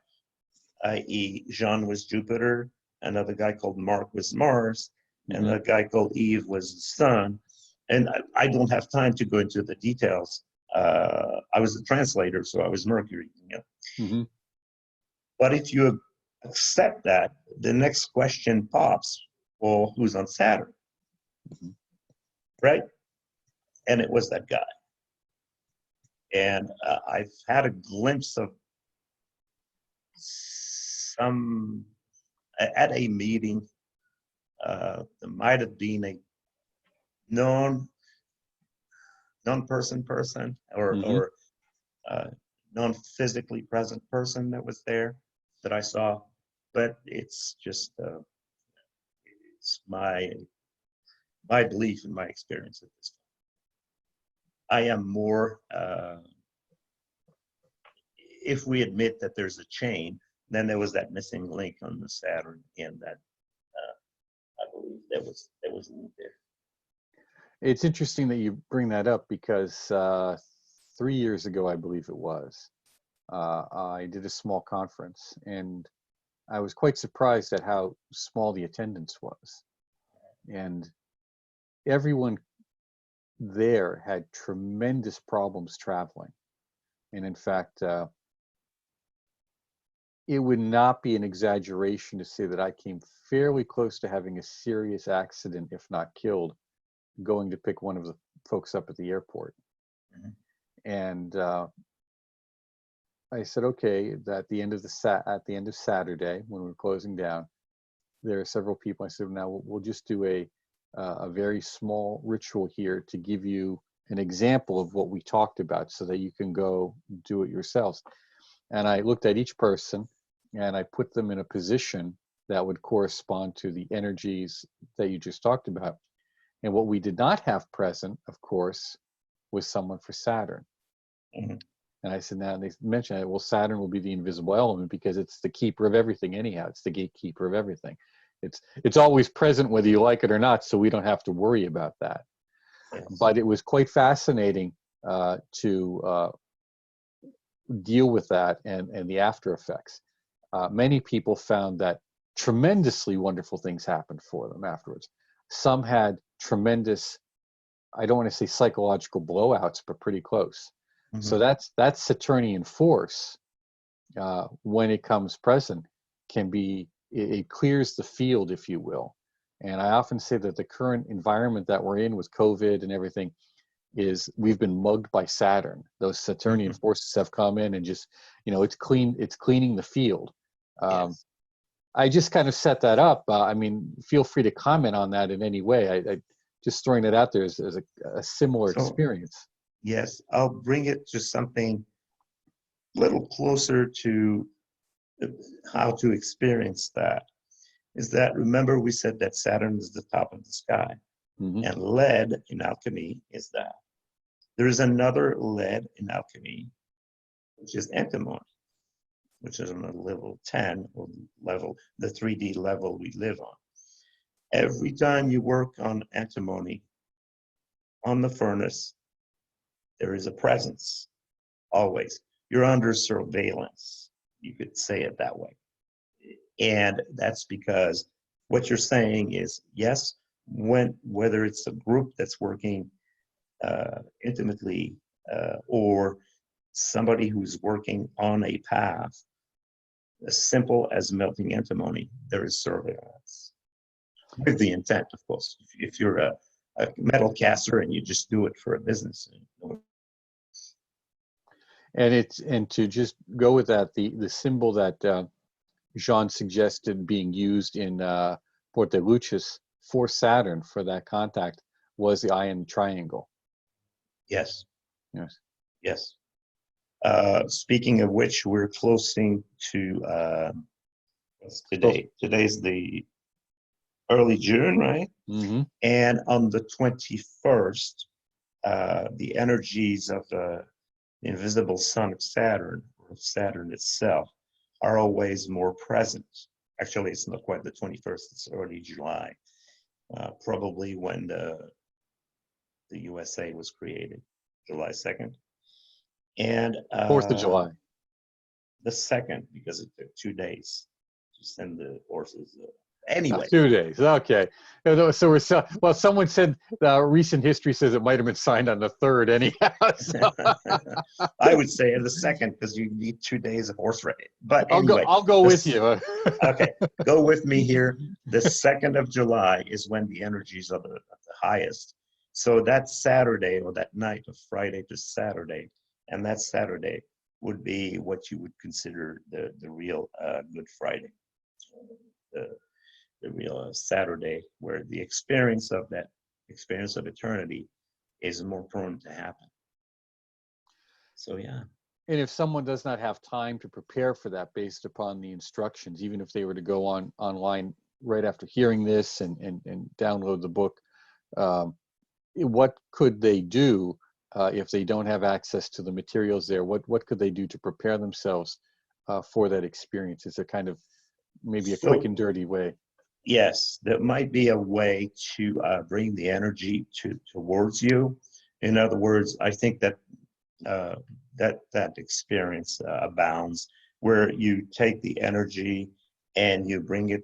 i.e. Jean was Jupiter, another guy called Mark was Mars, and a guy called Eve was the sun. And I don't have time to go into the details. I was a translator, so I was Mercury. You know? But if you accept that, the next question pops, well, who's on Saturn? Right? And it was that guy. And I've had a glimpse of some, at a meeting, there might have been a non-person or non-physically present person that was there that I saw, but it's just it's my belief and my experience at this time. I am more, if we admit that there's a chain, then there was that missing link on the Saturn, and that I believe there was a link there. It's interesting that you bring that up because 3 years ago, I believe it was, I did a small conference, and I was quite surprised at how small the attendance was. And everyone there had tremendous problems traveling. And in fact, it would not be an exaggeration to say that I came fairly close to having a serious accident, if not killed, going to pick one of the folks up at the airport. Mm-hmm. And I said, okay, that at the end of Saturday, when we were closing down, there are several people. I said, now we'll just do a very small ritual here to give you an example of what we talked about so that you can go do it yourselves. And I looked at each person and I put them in a position that would correspond to the energies that you just talked about. And what we did not have present, of course, was someone for Saturn. Mm-hmm. And I said, now they mentioned it, well, Saturn will be the invisible element because it's the keeper of everything anyhow. It's the gatekeeper of everything. It's always present whether you like it or not, so we don't have to worry about that. Yes. But it was quite fascinating to deal with that and the after effects. Many people found that tremendously wonderful things happened for them afterwards. Some had tremendous, I don't want to say psychological blowouts, but pretty close. Mm-hmm. So that's Saturnian force when it comes present can be, it clears the field, if you will. And I often say that the current environment that we're in with COVID and everything is we've been mugged by Saturn. Those Saturnian forces have come in and just, it's cleaning the field. Yes. I just kind of set that up. I mean, feel free to comment on that in any way. I just throwing it out there as a similar experience. Yes, I'll bring it to something a little closer to how to experience that. Is that, remember we said that Saturn is the top of the sky, mm-hmm. and lead in alchemy is that. There is another lead in alchemy, which is antimony, which is on a level 10, or the 3D level we live on. Every time you work on antimony on the furnace, there is a presence, always. You're under surveillance, you could say it that way. And that's because what you're saying is, yes, whether it's a group that's working intimately or somebody who's working on a path, as simple as melting antimony, there is surveillance. With the intent, of course. If you're a metal caster and you just do it for a business. And to just go with that, the symbol that Jean suggested being used in Porte Lucis for Saturn for that contact was the iron triangle. Yes. Yes. Yes. Speaking of which, we're closing to what's today? Today's the early June, right? Mm-hmm. And on the 21st, the energies of the invisible sun of Saturn, or Saturn itself, are always more present. Actually, it's not quite the 21st, it's early July, probably when the USA was created, July 2nd. And 4th of July. The 2nd, because it took 2 days to send the forces. Anyway. 2 days, okay. So well, someone said recent history says it might have been signed on the 3rd anyhow. So. I would say the 2nd because you need 2 days of horse riding. But anyway. I'll go with you. Okay, go with me here. The 2nd of July is when the energies are the highest. So that Saturday or that night of Friday to Saturday, and that Saturday would be what you would consider the real Good Friday, the real Saturday, where the experience of that experience of eternity is more prone to happen. So yeah. And if someone does not have time to prepare for that based upon the instructions, even if they were to go online right after hearing this and download the book, what could they do if they don't have access to the materials there? What could they do to prepare themselves for that experience? Is it kind of maybe a quick and dirty way? Yes, there might be a way to bring the energy towards you. In other words, I think that that experience abounds, where you take the energy and you bring it,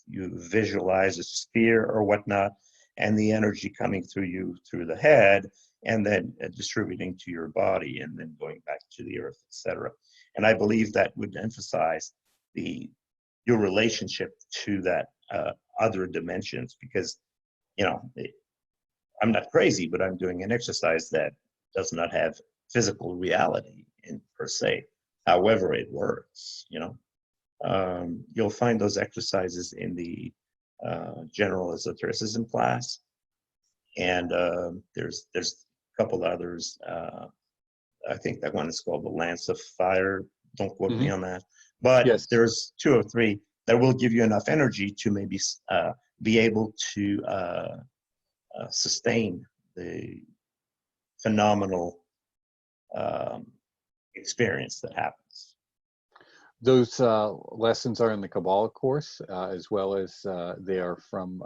you visualize a sphere or whatnot, and the energy coming through you through the head, and then distributing to your body, and then going back to the earth, etc. And I believe that would emphasize your relationship to that other dimensions, because I'm not crazy, but I'm doing an exercise that does not have physical reality in per se. However, it works. You'll find those exercises in the general esotericism class, and there's a couple others. I think that one is called the Lance of Fire. Don't quote me on that, but yes, there's 2 or 3 that will give you enough energy to maybe be able to sustain the phenomenal experience that happens. Those lessons are in the Kabbalah course, as well as they are from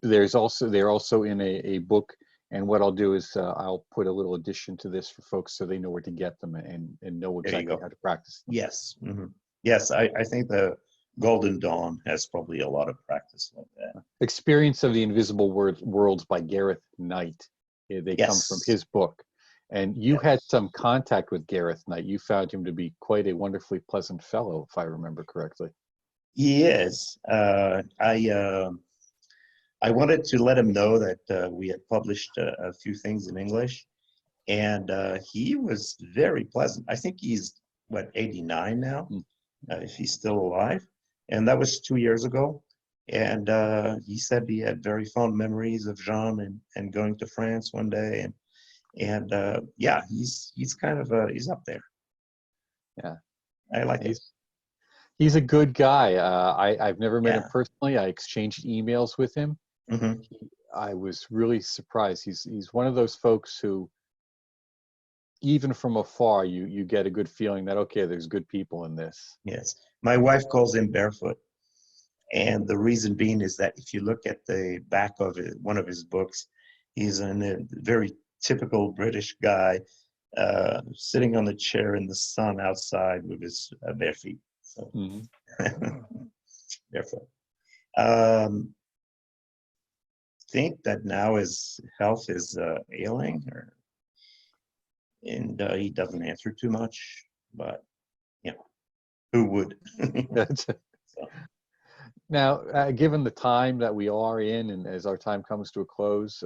they're also in a book. And what I'll do is I'll put a little addition to this for folks so they know where to get them and know exactly how to practice them. Yes. Yes, I think the Golden Dawn has probably a lot of practice like that. Experience of the Invisible Worlds by Gareth Knight. They come from his book. And you had some contact with Gareth Knight. You found him to be quite a wonderfully pleasant fellow, if I remember correctly. He is. I wanted to let him know that we had published a few things in English, and he was very pleasant. I think he's, 89 now, if he's still alive. And that was 2 years ago. And he said he had very fond memories of Jean and going to France one day. And yeah, he's kind of, he's up there. Yeah. I like it. He's a good guy. I've never met him personally. I exchanged emails with him. I was really surprised. He's one of those folks who, even from afar, you get a good feeling that, okay, there's good people in this. Yes. My wife calls him Barefoot. And the reason being is that if you look at the back of one of his books, he's a very typical British guy sitting on a chair in the sun outside with his bare feet. So, Barefoot. Think that now his health is ailing, and he doesn't answer too much, but who would? So. Now, given the time that we are in, and as our time comes to a close,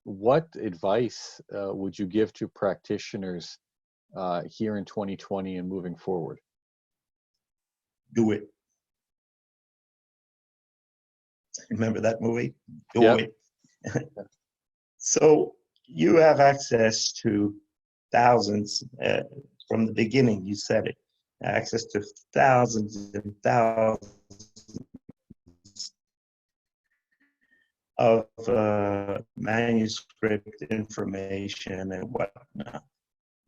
what advice would you give to practitioners here in 2020 and moving forward? Do it. Remember that movie? Do it. So you have access to thousands, from the beginning, you said it, access to thousands and thousands of manuscript information and whatnot.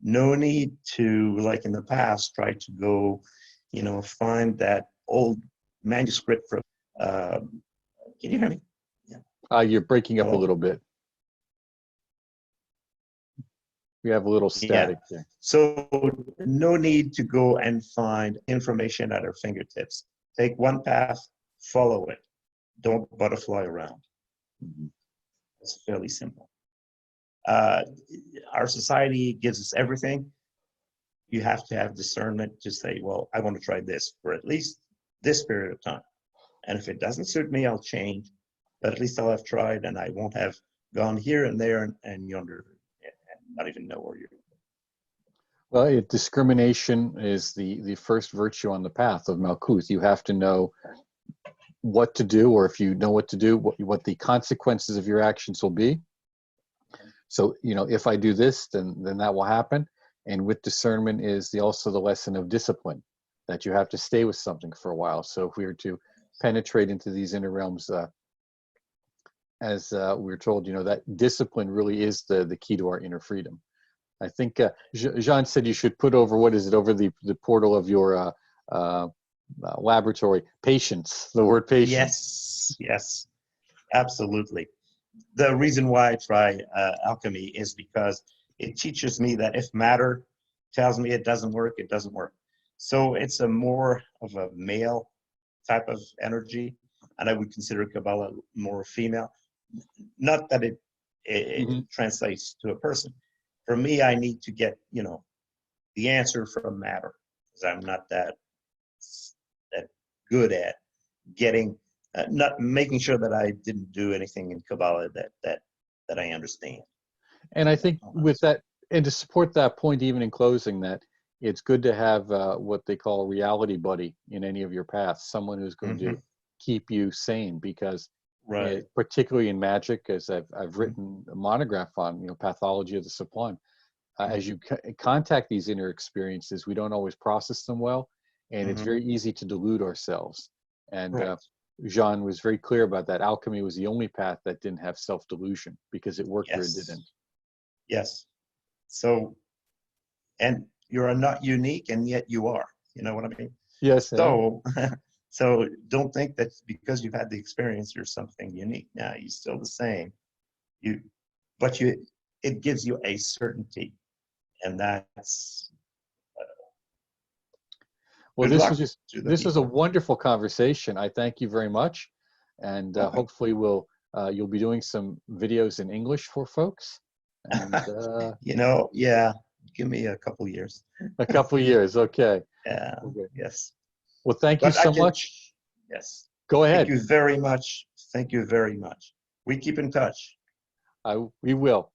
No need to, like in the past, try to go, find that old manuscript from, can you hear me? Yeah. You're breaking up a little bit. We have a little static there. So no need to go and find information at our fingertips. Take one path, follow it. Don't butterfly around. It's fairly simple. Our society gives us everything. You have to have discernment to say, well, I want to try this for at least this period of time. And if it doesn't suit me, I'll change. But at least I'll have tried, and I won't have gone here and there and yonder, and not even know where you're. Well, discrimination is the first virtue on the path of Malkuth. You have to know what to do, or if you know what to do, what the consequences of your actions will be. So, you know, if I do this, then that will happen. And with discernment is also the lesson of discipline, that you have to stay with something for a while. So if we were to penetrate into these inner realms, as we were told, you know, that discipline really is the key to our inner freedom. I think Jean said you should put over, what is it, over the portal of your laboratory, patience, the word patience. Yes, absolutely. The reason why I try alchemy is because it teaches me that if matter tells me it doesn't work, it doesn't work. So it's a more of a male type of energy, and I would consider Kabbalah more female. Not that it translates to a person. For me, I need to get, you know, the answer from matter, because I'm not that good at getting, not making sure that I didn't do anything in Kabbalah that I understand. And I think with that, and to support that point, even in closing, that it's good to have what they call a reality buddy in any of your paths, someone who's going to keep you sane, because particularly in magic, as I've written a monograph on, you know, pathology of the sublime, as you contact these inner experiences, we don't always process them well, and it's very easy to delude ourselves. And Jean was very clear about that. Alchemy was the only path that didn't have self-delusion, because it worked where it didn't. Yes. So, and you're not unique, and yet you are. You know what I mean? Yes. So, so don't think that because you've had the experience, you're something unique. Now, you're still the same. But it gives you a certainty, and that's. Well, this was a wonderful conversation. I thank you very much, and hopefully you'll be doing some videos in English for folks. And you know, yeah, give me a couple years. A couple years, okay. Yeah. Okay. Yes. Well, thank you so much. Yes. Go ahead. Thank you very much. Thank you very much. We keep in touch. We will.